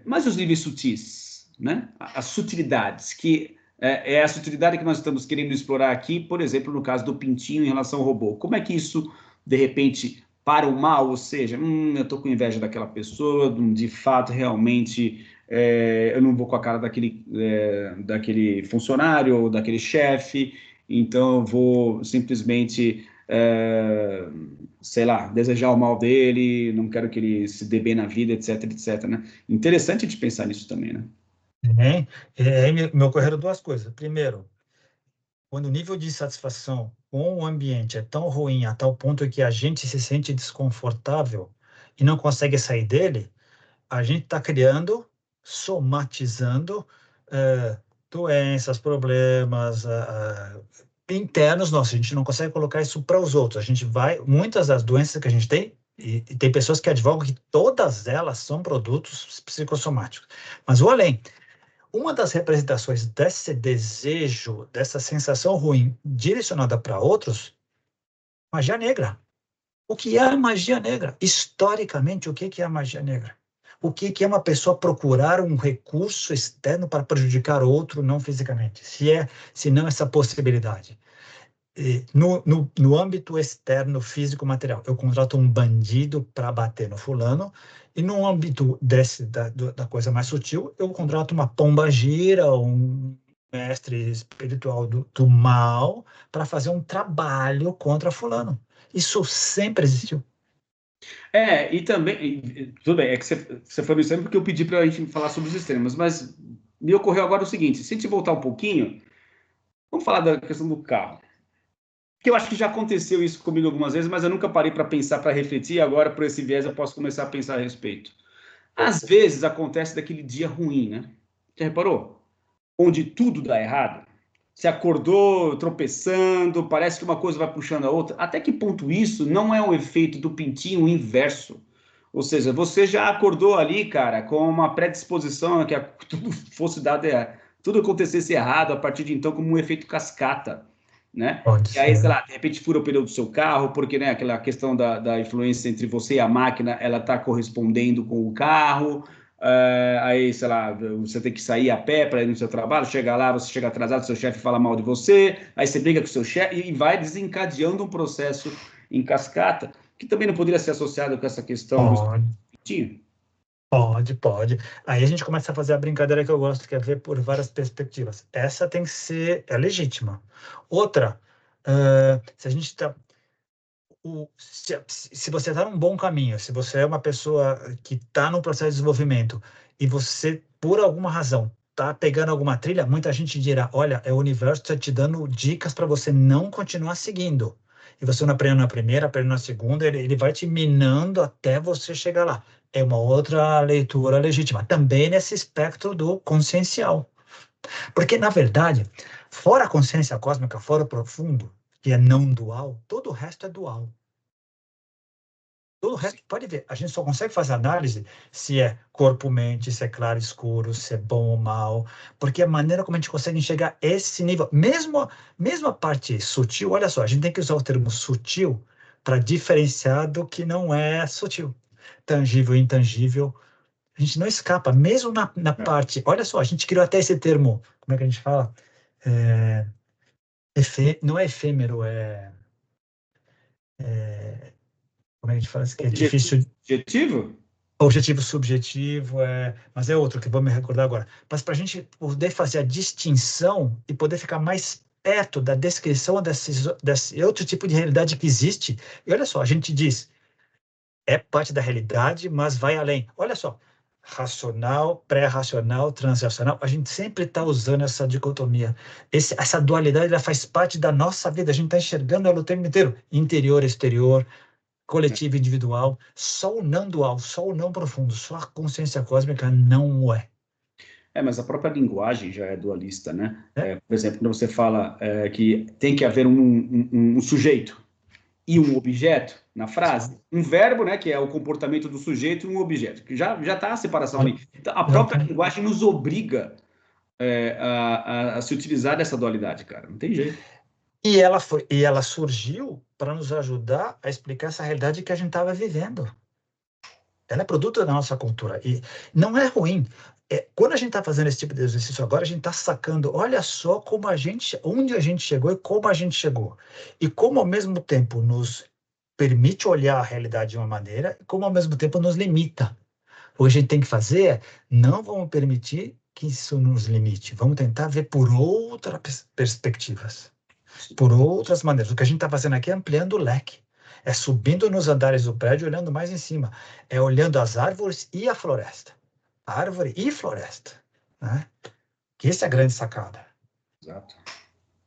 Mas os níveis sutis, né? As sutilidades, que é a sutilidade que nós estamos querendo explorar aqui, por exemplo, no caso do pintinho em relação ao robô. Como é que isso, de repente, para o mal, ou seja, eu estou com inveja daquela pessoa, de fato, realmente, eu não vou com a cara daquele funcionário ou daquele chefe, então eu vou simplesmente sei lá, desejar o mal dele, não quero que ele se dê bem na vida, etc, etc, né? Interessante de pensar nisso também, né? Me ocorreram duas coisas. Primeiro, quando o nível de satisfação com o ambiente é tão ruim a tal ponto que a gente se sente desconfortável e não consegue sair dele, a gente está criando, somatizando doenças, problemas internos nossos. A gente não consegue colocar isso para os outros. A gente vai, muitas das doenças que a gente tem, e tem pessoas que advogam que todas elas são produtos psicossomáticos. Mas o além, uma das representações desse desejo, dessa sensação ruim direcionada para outros, magia negra. O que é a magia negra? Historicamente, o que é a magia negra? O que é uma pessoa procurar um recurso externo para prejudicar outro, não fisicamente? Se não essa possibilidade. No âmbito externo, físico, material, eu contrato um bandido para bater no fulano, e no âmbito da coisa mais sutil, eu contrato uma pombagira, um mestre espiritual do mal, para fazer um trabalho contra fulano. Isso sempre existiu. E também, tudo bem, é que você foi no extremo porque eu pedi para a gente falar sobre os extremos, mas me ocorreu agora o seguinte: se a gente voltar um pouquinho, vamos falar da questão do carro. Que eu acho que já aconteceu isso comigo algumas vezes, mas eu nunca parei para pensar, para refletir, e agora, por esse viés, eu posso começar a pensar a respeito. Às vezes acontece daquele dia ruim, né? Já reparou? Onde tudo dá errado. Você acordou tropeçando, parece que uma coisa vai puxando a outra. Até que ponto isso não é um efeito do pintinho inverso? Ou seja, você já acordou ali, cara, com uma predisposição a que tudo fosse dado errado, tudo acontecesse errado a partir de então, como um efeito cascata, né? Pode E aí, sei ser. lá, de repente fura o pneu do seu carro, porque, né, aquela questão da influência entre você e a máquina, ela está correspondendo com o carro. Aí, sei lá, você tem que sair a pé para ir no seu trabalho, chega lá, você chega atrasado, seu chefe fala mal de você, aí você briga com o seu chefe e vai desencadeando um processo em cascata, que também não poderia ser associado com essa questão do Pode, tinha. pode. Aí a gente começa a fazer a brincadeira que eu gosto, que é ver por várias perspectivas. Essa tem que ser, legítima. Outra, se a gente está se você está num bom caminho, se você é uma pessoa que está no processo de desenvolvimento e você, por alguma razão, está pegando alguma trilha, muita gente dirá: olha, é o universo está te dando dicas para você não continuar seguindo. E você não aprende na primeira, aprende na segunda, ele vai te minando até você chegar lá. É uma outra leitura legítima, também nesse espectro do consciencial. Porque, na verdade, fora a consciência cósmica, fora o profundo, que é não dual, todo o resto é dual. Todo o resto, pode ver, a gente só consegue fazer análise se é corpo-mente, se é claro escuro, se é bom ou mal, porque a maneira como a gente consegue enxergar esse nível, mesmo a parte sutil, olha só, a gente tem que usar o termo sutil para diferenciar do que não é sutil. Tangível e intangível, a gente não escapa, mesmo na parte, olha só, a gente criou até esse termo, como é que a gente fala? Não é efêmero, como é que a gente fala isso? Que é difícil. Objetivo? Objetivo subjetivo, mas é outro que eu vou me recordar agora. Mas para a gente poder fazer a distinção e poder ficar mais perto da descrição desse outro tipo de realidade que existe, e olha só, a gente diz, é parte da realidade, mas vai além. Olha só, racional, pré-racional, transracional, a gente sempre está usando essa dicotomia. Essa dualidade, ela faz parte da nossa vida, a gente está enxergando ela o tempo inteiro, interior, exterior, coletivo, individual, só o não dual, só o não profundo, só a consciência cósmica não o é. Mas a própria linguagem já é dualista, né? É? Por exemplo, quando você fala que tem que haver um sujeito e um objeto na frase, um verbo, né, que é o comportamento do sujeito, e um objeto, que já está a separação ali. Então, a própria linguagem nos obriga a se utilizar dessa dualidade, cara. Não tem jeito. E ela surgiu para nos ajudar a explicar essa realidade que a gente estava vivendo. Ela é produto da nossa cultura. E não é ruim. Quando a gente está fazendo esse tipo de exercício agora, a gente está sacando, olha só como onde a gente chegou e como a gente chegou. E como ao mesmo tempo nos permite olhar a realidade de uma maneira, e como ao mesmo tempo nos limita. O que a gente tem que fazer é, não vamos permitir que isso nos limite. Vamos tentar ver por outras perspectivas, por outras maneiras. O que a gente está fazendo aqui é ampliando o leque. É subindo nos andares do prédio, olhando mais em cima. É olhando as árvores e a floresta. Árvore e floresta. Né? Que essa é a grande sacada. Exato.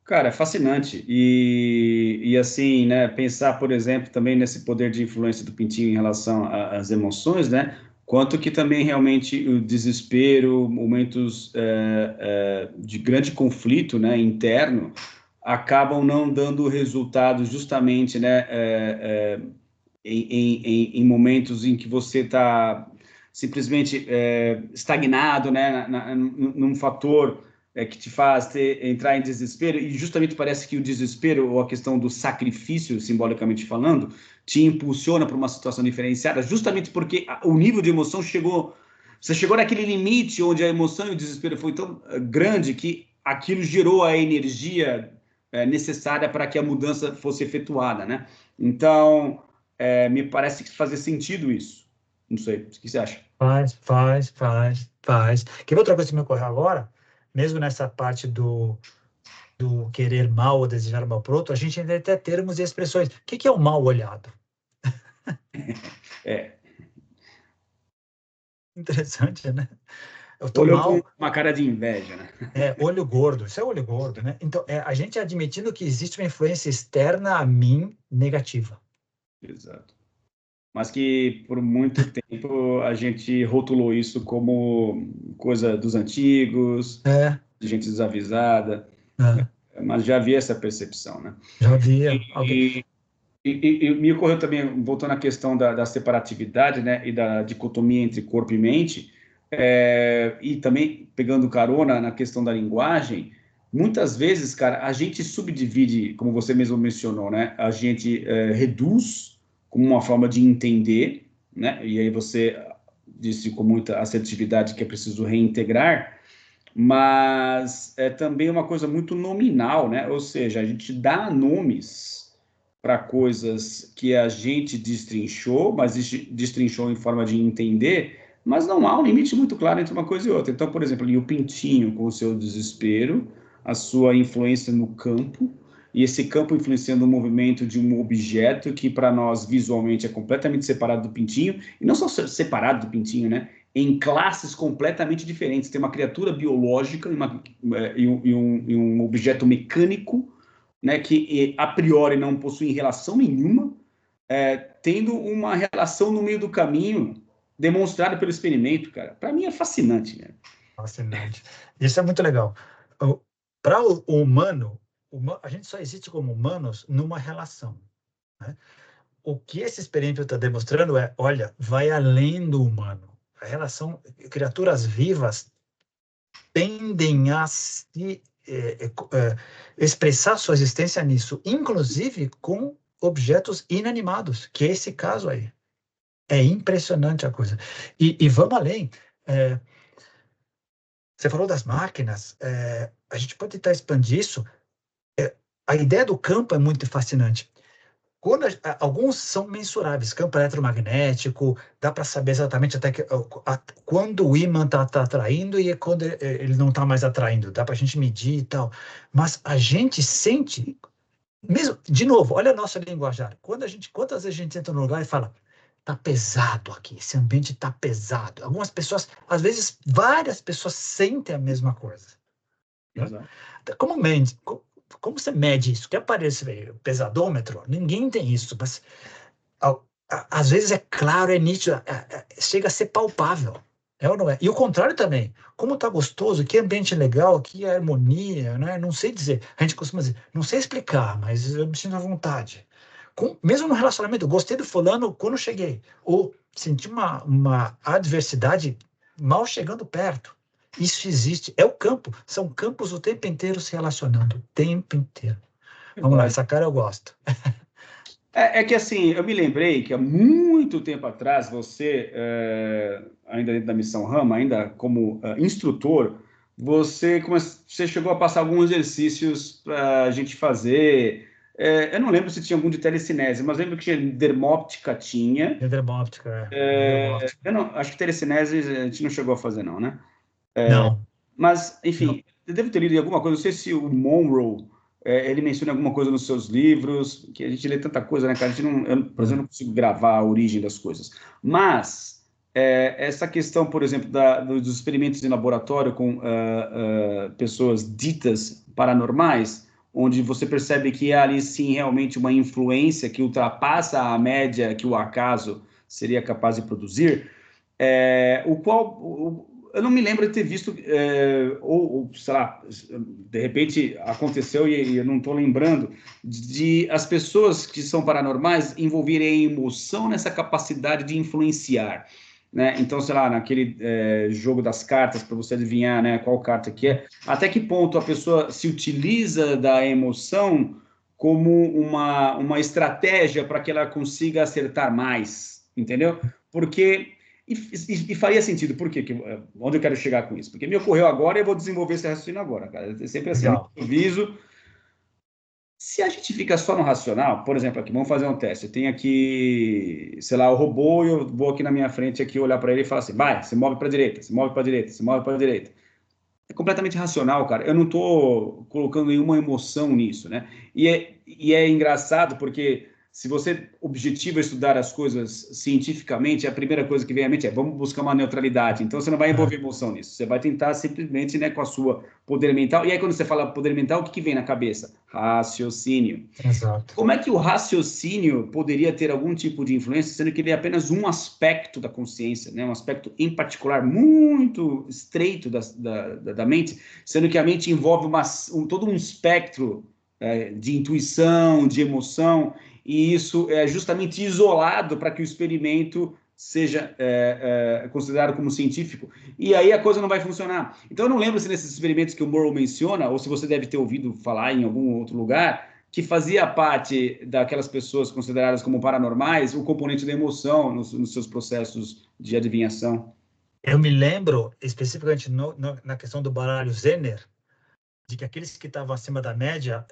Cara, é fascinante. E assim, né, pensar, por exemplo, também nesse poder de influência do Pintinho em relação às emoções, né? Quanto que também realmente o desespero, momentos de grande conflito, né, interno, acabam não dando resultados justamente, né, em momentos em que você está simplesmente estagnado, né, num fator que te faz entrar em desespero, e justamente parece que o desespero, ou a questão do sacrifício, simbolicamente falando, te impulsiona para uma situação diferenciada, justamente porque o nível de emoção você chegou naquele limite onde a emoção e o desespero foi tão grande que aquilo gerou a energia necessária para que a mudança fosse efetuada, né? Então, me parece fazer sentido isso. Não sei, o que você acha? Faz. Quer ver outra coisa que me ocorreu agora? Mesmo nessa parte do querer mal ou desejar mal para o outro, a gente ainda tem até termos e expressões. O que é o mal olhado? É. Interessante, né? Eu tô Olhou com mal, uma cara de inveja, né? olho gordo. Isso é olho gordo, né? Então, a gente admitindo que existe uma influência externa a mim negativa. Exato. Mas que por muito tempo a gente rotulou isso como coisa dos antigos, É, de gente desavisada, é, mas já havia essa percepção, né? já havia alguém. E me ocorreu também, voltando à questão da separatividade, né, e da dicotomia entre corpo e mente, e também pegando carona na questão da linguagem, muitas vezes, cara, a gente subdivide, como você mesmo mencionou, né, a gente reduz como uma forma de entender, né, e aí você disse com muita assertividade que é preciso reintegrar, mas é também uma coisa muito nominal, né, ou seja, a gente dá nomes para coisas que a gente destrinchou, mas destrinchou em forma de entender, mas não há um limite muito claro entre uma coisa e outra. Então, por exemplo, ali o Pintinho com o seu desespero, a sua influência no campo, e esse campo influenciando o movimento de um objeto que para nós visualmente é completamente separado do Pintinho, e não só separado do Pintinho, né? Em classes completamente diferentes. Tem uma criatura biológica e um objeto mecânico, né, que a priori não possuem relação nenhuma, tendo uma relação no meio do caminho demonstrada pelo experimento, cara. Para mim é fascinante, né? Fascinante. Isso é muito legal. Para o humano, a gente só existe como humanos numa relação. Né? O que esse experimento está demonstrando é, olha, vai além do humano. A relação, criaturas vivas tendem a se expressar sua existência nisso, inclusive com objetos inanimados, que é esse caso aí. É impressionante a coisa. E vamos além. Você falou das máquinas, a gente pode tentar expandir isso. A ideia do campo é muito fascinante. Alguns são mensuráveis, campo eletromagnético, dá para saber exatamente até quando o ímã está atraindo e quando ele não está mais atraindo, dá para a gente medir e tal. Mas a gente sente, mesmo, de novo, olha a nossa linguajar. Quantas vezes a gente entra no lugar e fala, tá pesado aqui, esse ambiente tá pesado. Algumas pessoas, às vezes, várias pessoas sentem a mesma coisa. Né? Exato. Como você mede isso? Que aparece pesadômetro? Ninguém tem isso, mas às vezes é claro, é nítido, chega a ser palpável. É ou não é? E o contrário também. Como tá gostoso, que ambiente legal, que harmonia, né? Não sei dizer. A gente costuma dizer, não sei explicar, mas eu me sinto à vontade. Mesmo no relacionamento, eu gostei do fulano quando cheguei. Ou senti uma adversidade mal chegando perto. Isso existe. É o campo. São campos o tempo inteiro se relacionando. O tempo inteiro. Vamos lá, essa cara eu gosto. É que assim, eu me lembrei que há muito tempo atrás, você, ainda dentro da Missão Rama, ainda como instrutor, você chegou a passar alguns exercícios para a gente fazer. Eu não lembro se tinha algum de telecinese, mas lembro que tinha dermóptica, tinha. Hidromóptica, hidromóptica. Eu não, acho que telecinese a gente não chegou a fazer, não, né? Não, Mas, não. enfim, eu devo ter lido em alguma coisa, não sei se o Monroe, ele menciona alguma coisa nos seus livros, que a gente lê tanta coisa, né, cara? A gente não, eu, por exemplo, não consigo gravar a origem das coisas. Mas, essa questão, por exemplo, dos experimentos em laboratório com pessoas ditas paranormais, onde você percebe que há ali, sim, realmente uma influência que ultrapassa a média que o acaso seria capaz de produzir, o qual eu não me lembro de ter visto, ou, sei lá, de repente aconteceu e eu não estou lembrando, de as pessoas que são paranormais envolverem a emoção nessa capacidade de influenciar. Né? Então, sei lá, naquele jogo das cartas, para você adivinhar, né, qual carta que é, até que ponto a pessoa se utiliza da emoção como uma estratégia para que ela consiga acertar mais, entendeu? Porque e faria sentido, por quê? Onde eu quero chegar com isso? Porque me ocorreu agora e eu vou desenvolver esse raciocínio agora, cara. É sempre assim, Legal. eu improviso. Se a gente fica só no racional, por exemplo, aqui, vamos fazer um teste. Eu tenho aqui, sei lá, o robô e eu vou aqui na minha frente aqui olhar para ele e falar assim, vai, se move para a direita, se move para a direita, se move para a direita. É completamente racional, cara. Eu não estou colocando nenhuma emoção nisso, né? E é engraçado porque se você objetiva estudar as coisas cientificamente, a primeira coisa que vem à mente é vamos buscar uma neutralidade. Então você não vai envolver emoção nisso. Você vai tentar simplesmente, né, com a sua poder mental. E aí quando você fala poder mental, o que vem na cabeça? Raciocínio. Exato. Como é que o raciocínio poderia ter algum tipo de influência, sendo que ele é apenas um aspecto da consciência, né? Um aspecto em particular muito estreito da mente, sendo que a mente envolve todo um espectro de intuição, de emoção, e isso é justamente isolado para que o experimento seja considerado como científico, e aí a coisa não vai funcionar. Então eu não lembro se nesses experimentos que o Morrow menciona, ou se você deve ter ouvido falar em algum outro lugar, que fazia parte daquelas pessoas consideradas como paranormais, o componente da emoção nos seus processos de adivinhação. Eu me lembro, especificamente na questão do baralho Zener, de que aqueles que estavam acima da média,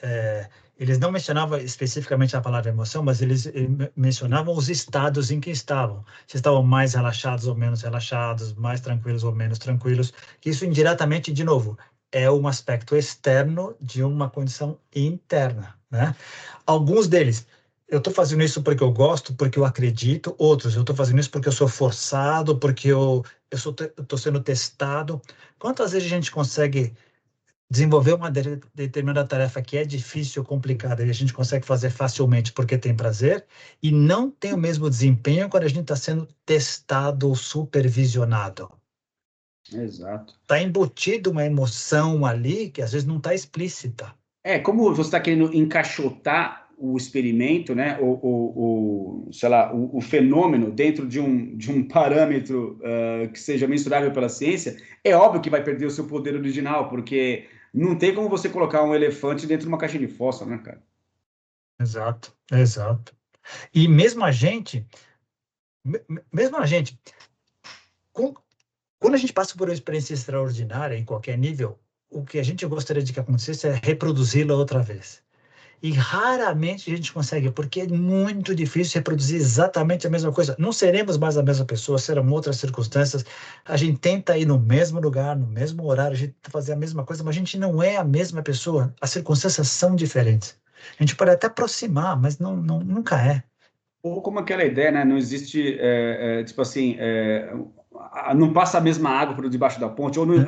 eles não mencionavam especificamente a palavra emoção, mas eles mencionavam os estados em que estavam. Se estavam mais relaxados ou menos relaxados, mais tranquilos ou menos tranquilos. Que isso indiretamente, de novo, é um aspecto externo de uma condição interna, né? Alguns deles, eu estou fazendo isso porque eu gosto, porque eu acredito. Outros, eu estou fazendo isso porque eu sou forçado, porque eu estou sendo testado. Quantas vezes a gente consegue desenvolver uma determinada tarefa que é difícil ou complicada e a gente consegue fazer facilmente porque tem prazer e não tem o mesmo desempenho quando a gente está sendo testado ou supervisionado? Exato. Está embutido uma emoção ali que às vezes não está explícita. Como você está querendo encaixotar o experimento, né, sei lá, o fenômeno dentro de um parâmetro que seja mensurável pela ciência, é óbvio que vai perder o seu poder original, porque não tem como você colocar um elefante dentro de uma caixa de fósforo, né, cara? Exato, exato. E mesmo a gente, com- quando a gente passa por uma experiência extraordinária em qualquer nível, o que a gente gostaria de que acontecesse é reproduzi-la outra vez. E raramente a gente consegue, porque é muito difícil reproduzir exatamente a mesma coisa. Não seremos mais a mesma pessoa, serão outras circunstâncias. A gente tenta ir no mesmo lugar, no mesmo horário, a gente tenta fazer a mesma coisa, mas a gente não é a mesma pessoa. As circunstâncias são diferentes. A gente pode até aproximar, mas nunca é. Ou como aquela ideia, né? Não existe, tipo assim, não passa a mesma água por debaixo da ponte, ou Né?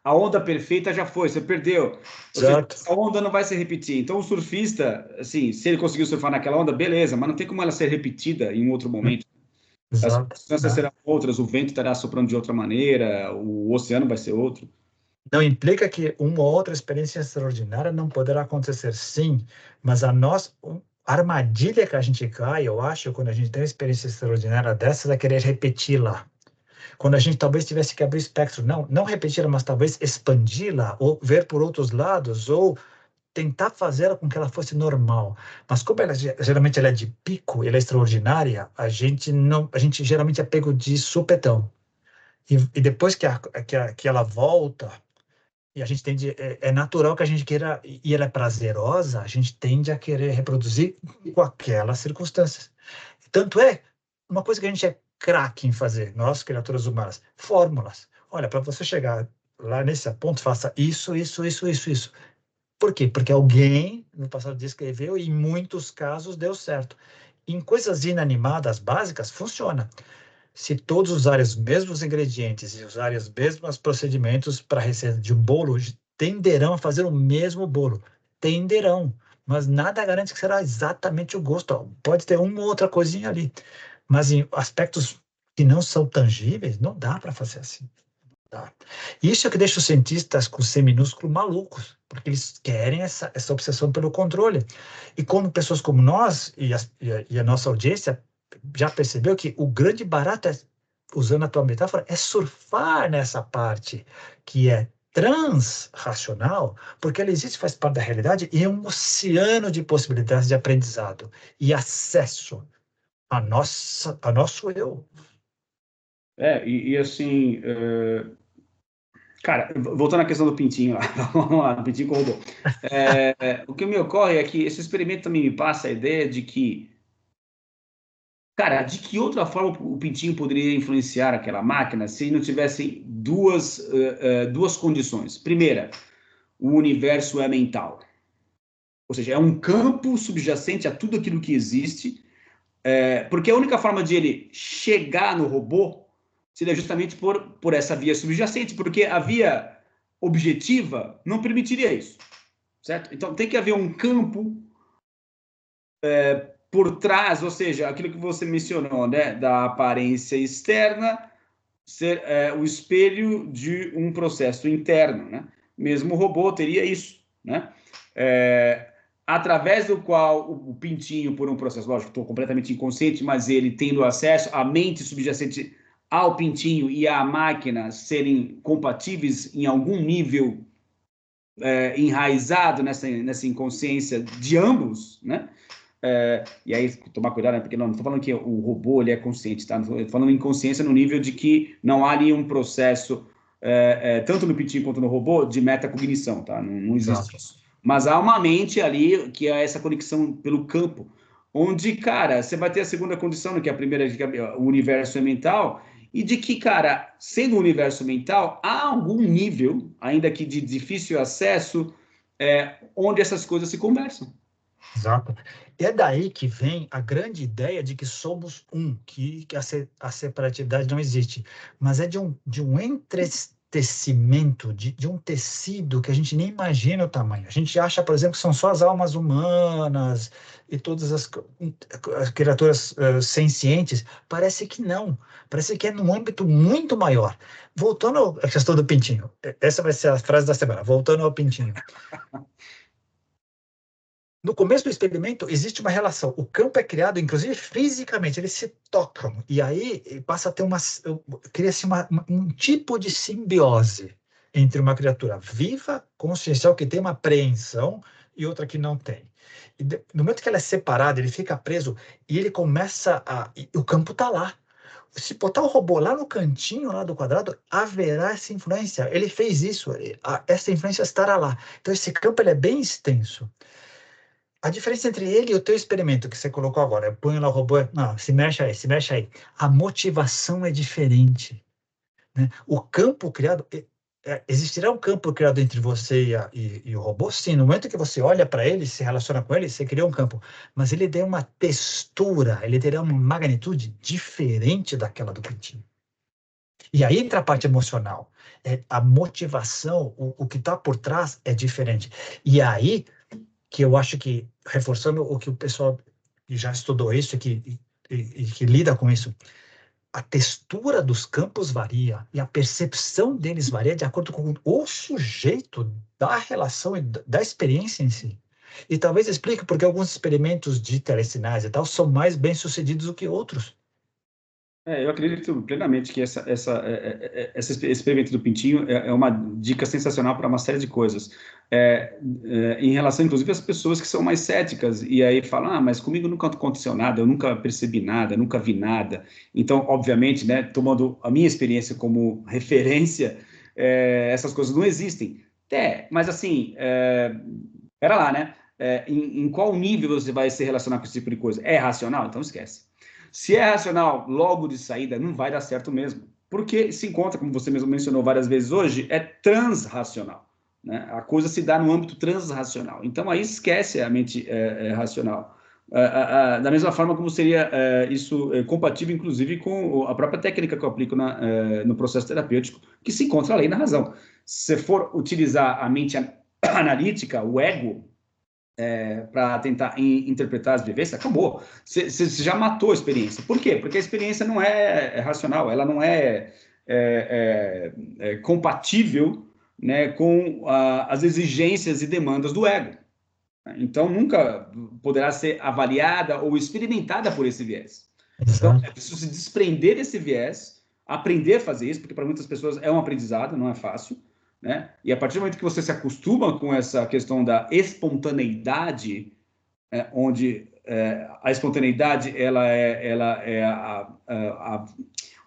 a onda perfeita já foi, você perdeu. Ou seja, Exato. essa onda não vai se repetir. Então, o surfista, assim, se ele conseguiu surfar naquela onda, beleza, mas não tem como ela ser repetida em um outro momento. As Exato. circunstâncias serão outras, o vento estará soprando de outra maneira, o oceano vai ser outro. Não implica que uma ou outra experiência extraordinária não poderá acontecer, sim, mas a armadilha que a gente cai, eu acho, quando a gente tem uma experiência extraordinária dessas, é querer repeti-la. Quando a gente talvez tivesse que abrir o espectro, não repeti-la, mas talvez expandi-la, ou ver por outros lados, ou tentar fazê-la com que ela fosse normal. Mas como ela, geralmente ela é de pico, ela é extraordinária, a gente geralmente é pego de supetão. E depois que ela volta, e a gente tende, é natural que a gente queira, e ela é prazerosa, a gente tende a querer reproduzir com aquelas circunstâncias. Tanto é, uma coisa que a gente é craque em fazer, nós, criaturas humanas, fórmulas. Olha, para você chegar lá nesse ponto, faça isso, isso, isso, isso, isso. Por quê? Porque alguém no passado descreveu e em muitos casos deu certo. Em coisas inanimadas básicas, funciona. Se todos usarem os mesmos ingredientes e usarem os mesmos procedimentos para a receita de um bolo, tenderão a fazer o mesmo bolo. Tenderão. Mas nada garante que será exatamente o gosto. Ó, pode ter uma ou outra coisinha ali. Mas em aspectos que não são tangíveis, não dá para fazer assim. Tá? Isso é o que deixa os cientistas com C minúsculo malucos, porque eles querem essa obsessão pelo controle. E como pessoas como nós e a nossa audiência já percebeu que o grande barato, usando a tua metáfora, é surfar nessa parte que é transracional, porque ela existe, faz parte da realidade, e é um oceano de possibilidades de aprendizado e acesso a nosso eu. Assim, cara, voltando à questão do pintinho lá, vamos lá, do pintinho com o robô. O que me ocorre é que esse experimento também me passa a ideia de que, cara, de que outra forma o pintinho poderia influenciar aquela máquina se não tivessem duas condições. Primeira, o universo é mental, ou seja, é um campo subjacente a tudo aquilo que existe, porque a única forma de ele chegar no robô seria justamente por essa via subjacente, porque a via objetiva não permitiria isso, certo? Então tem que haver um campo por trás, ou seja, aquilo que você mencionou, né, da aparência externa ser o espelho de um processo interno, né? Mesmo o robô teria isso, né? Através do qual o pintinho, por um processo, lógico, estou completamente inconsciente, mas ele tendo acesso à mente subjacente ao pintinho e à máquina serem compatíveis em algum nível enraizado nessa inconsciência de ambos, né? E aí, tomar cuidado, né? Porque não estou falando que o robô ele é consciente, tá? Estou falando em consciência no nível de que não há ali um processo, tanto no pintinho quanto no robô, de metacognição, tá? Não existe Exato. isso. Mas há uma mente ali que é essa conexão pelo campo, onde, cara, você vai ter a segunda condição, né, que é a primeira, que o universo é mental, e de que, cara, sendo o universo mental, há algum nível, ainda que de difícil acesso, onde essas coisas se conversam. Exato. É daí que vem a grande ideia de que somos um, que a separatividade não existe, mas é de um entretecimento, de um tecido que a gente nem imagina o tamanho. A gente acha, por exemplo, que são só as almas humanas e todas as criaturas sencientes. Parece que não. Parece que é num âmbito muito maior. Voltando à questão do pintinho, essa vai ser a frase da semana. Voltando ao pintinho. No começo do experimento, existe uma relação. O campo é criado, inclusive fisicamente, eles se tocam. E aí passa a ter cria-se um tipo de simbiose entre uma criatura viva, consciencial, que tem uma apreensão, e outra que não tem. No momento que ela é separada, ele fica preso e ele começa a. E o campo está lá. Se botar o robô lá no cantinho lá do quadrado, haverá essa influência. Ele fez isso, essa influência estará lá. Então, esse campo ele é bem extenso. A diferença entre ele e o teu experimento que você colocou agora, põe lá o robô, não, se mexe aí, se mexe aí. A motivação é diferente, né? O campo criado, existirá um campo criado entre você e o robô? Sim, no momento que você olha para ele, se relaciona com ele, você cria um campo. Mas ele tem uma textura, ele terá uma magnitude diferente daquela do pintinho. E aí entra a parte emocional. A motivação, o que está por trás é diferente. E aí que eu acho que, reforçando o que o pessoal que já estudou isso e que lida com isso, a textura dos campos varia e a percepção deles varia de acordo com o sujeito da relação e da experiência em si. E talvez explique porque alguns experimentos de telecinese e tal são mais bem-sucedidos do que outros. Eu acredito plenamente que esse experimento do Pintinho é uma dica sensacional para uma série de coisas. Em relação, inclusive, às pessoas que são mais céticas e aí falam, mas comigo nunca aconteceu nada, eu nunca percebi nada, nunca vi nada. Então, obviamente, né, tomando a minha experiência como referência, essas coisas não existem. Mas assim, pera lá, né? Em qual nível você vai se relacionar com esse tipo de coisa? É racional? Então esquece. Se é racional logo de saída, não vai dar certo mesmo. Porque se encontra, como você mesmo mencionou várias vezes hoje, é transracional. Né? A coisa se dá no âmbito transracional. Então aí esquece a mente racional. Da mesma forma como seria isso compatível, inclusive, com a própria técnica que eu aplico no processo terapêutico, que se encontra além da razão. Se for utilizar a mente analítica, o ego, para tentar interpretar as vivências, acabou. Você já matou a experiência. Por quê? Porque a experiência não é racional, ela não é compatível, né, com as exigências e demandas do ego. Então, nunca poderá ser avaliada ou experimentada por esse viés. Então, Exato. é preciso se desprender desse viés, aprender a fazer isso, porque para muitas pessoas é um aprendizado, não é fácil. Né? E a partir do momento que você se acostuma com essa questão da espontaneidade, onde a espontaneidade ela é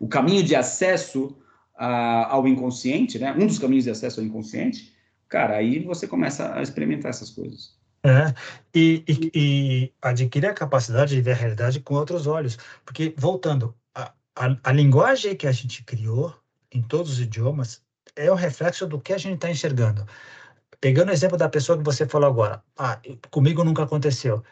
o caminho de acesso ao inconsciente, né? Um dos caminhos de acesso ao inconsciente, cara, aí você começa a experimentar essas coisas. E adquirir a capacidade de ver a realidade com outros olhos. Porque, voltando, a linguagem que a gente criou em todos os idiomas é o reflexo do que a gente está enxergando. Pegando o exemplo da pessoa que você falou agora, comigo nunca aconteceu.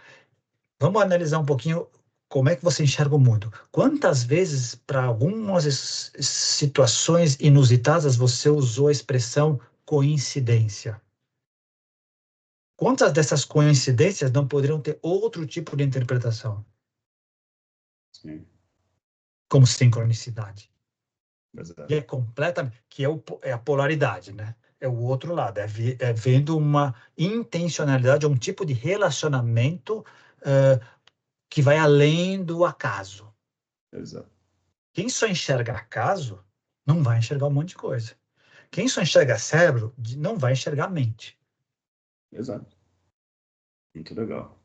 Vamos analisar um pouquinho como é que você enxerga o mundo. Quantas vezes, para algumas situações inusitadas, você usou a expressão coincidência? Quantas dessas coincidências não poderiam ter outro tipo de interpretação? Sim. Como sincronicidade. Exato. E é completamente, que é a polaridade, né? É o outro lado, é vendo uma intencionalidade, um tipo de relacionamento que vai além do acaso. Exato. Quem só enxerga acaso, não vai enxergar um monte de coisa. Quem só enxerga cérebro, não vai enxergar mente. Exato. Muito legal.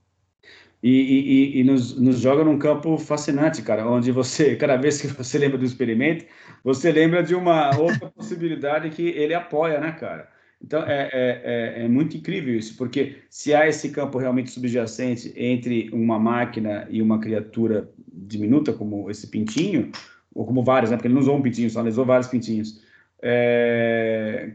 E nos joga num campo fascinante, cara, onde você, cada vez que você lembra do experimento, você lembra de uma outra possibilidade que ele apoia, né, cara? Então, é muito incrível isso, porque se há esse campo realmente subjacente entre uma máquina e uma criatura diminuta, como esse pintinho, ou como vários, né, porque ele não usou um pintinho só, ele usou vários pintinhos.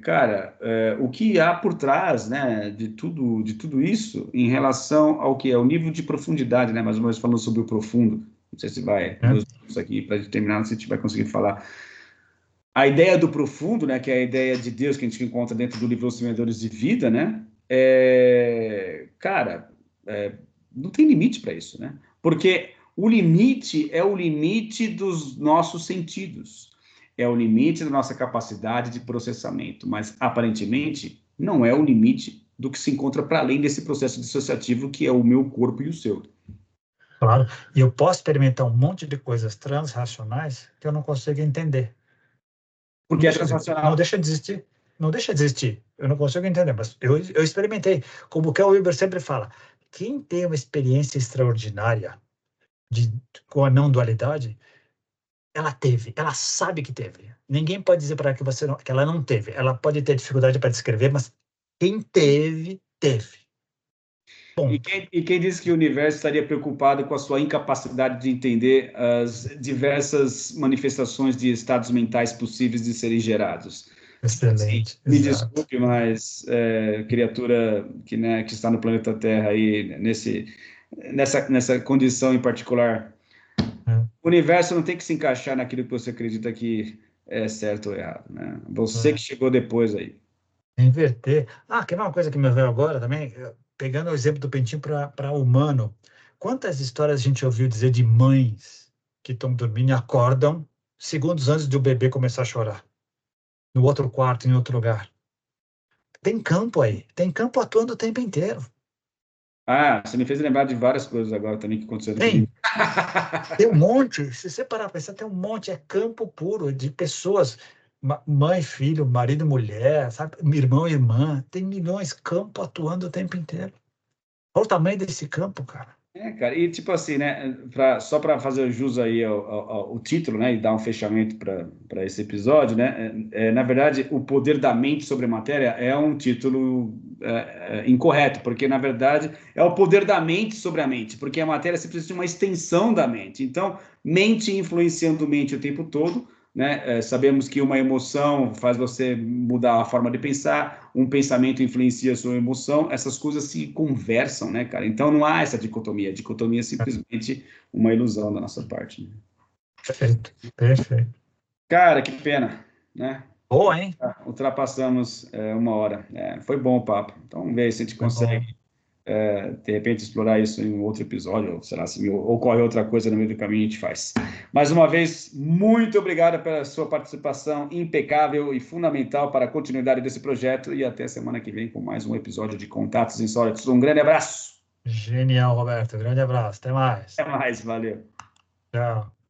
Cara, o que há por trás, né, de tudo isso em relação ao que é o nível de profundidade, né, mais ou menos falando sobre o profundo, não sei se vai Né? isso aqui para determinar, não sei se a gente vai conseguir falar. A ideia do profundo, né, que é a ideia de Deus que a gente encontra dentro do livro Os Semeadores de Vida, né, cara, não tem limite para isso, né, porque o limite é o limite dos nossos sentidos. É o limite da nossa capacidade de processamento, mas aparentemente não é o limite do que se encontra para além desse processo dissociativo que é o meu corpo e o seu. Claro. E eu posso experimentar um monte de coisas transracionais que eu não consigo entender. Não Porque é deixa, não transnacional. deixa de existir. Não deixa de existir. Eu não consigo entender, mas eu experimentei. Como o Kel Wilber sempre fala, quem tem uma experiência extraordinária com a não dualidade, ela teve, ela sabe que teve. Ninguém pode dizer para ela que ela não teve. Ela pode ter dificuldade para descrever, mas quem teve, teve. Ponto. E quem disse que o universo estaria preocupado com a sua incapacidade de entender as diversas manifestações de estados mentais possíveis de serem gerados? Sim, Excelente, me exato. desculpe, mas criatura que, né, que está no planeta Terra aí, nessa condição em particular, É, o universo não tem que se encaixar naquilo que você acredita que é certo ou errado, né? Você que é. chegou depois aí. Inverter. Ah, quer ver uma coisa que me veio agora também? Pegando o exemplo do pentinho para humano. Quantas histórias a gente ouviu dizer de mães que estão dormindo e acordam segundos antes de o bebê começar a chorar? No outro quarto, em outro lugar. Tem campo aí. Tem campo atuando o tempo inteiro. Ah, você me fez lembrar de várias coisas agora também que aconteceram comigo. Tem. Tem um monte. Se você parar para pensar, tem um monte. É campo puro de pessoas. Mãe, filho, marido, mulher, sabe? Irmão, irmã. Tem milhões. Campo atuando o tempo inteiro. Olha o tamanho desse campo, cara. Cara, e tipo assim, né, só para fazer jus aí ao título, né, e dar um fechamento para esse episódio, né, na verdade, o poder da mente sobre a matéria é um título incorreto, porque na verdade é o poder da mente sobre a mente, porque a matéria é simplesmente uma extensão da mente. Então, mente influenciando mente o tempo todo, né, sabemos que uma emoção faz você mudar a forma de pensar, um pensamento influencia a sua emoção, essas coisas se conversam, né, cara? Então não há essa dicotomia. A dicotomia é simplesmente uma ilusão da nossa parte, né? Perfeito, perfeito. Cara, que pena, né? Boa, hein? Ultrapassamos uma hora. Foi bom o papo. Então vamos ver se a gente Foi bom. consegue, de repente, explorar isso em um outro episódio, ou sei lá, se ocorre outra coisa no meio do caminho, a gente faz. Mais uma vez, muito obrigado pela sua participação impecável e fundamental para a continuidade desse projeto e até semana que vem com mais um episódio de Contatos Insólitos. Um grande abraço. Genial, Roberto. Grande abraço. Até mais. Até mais, valeu. Tchau.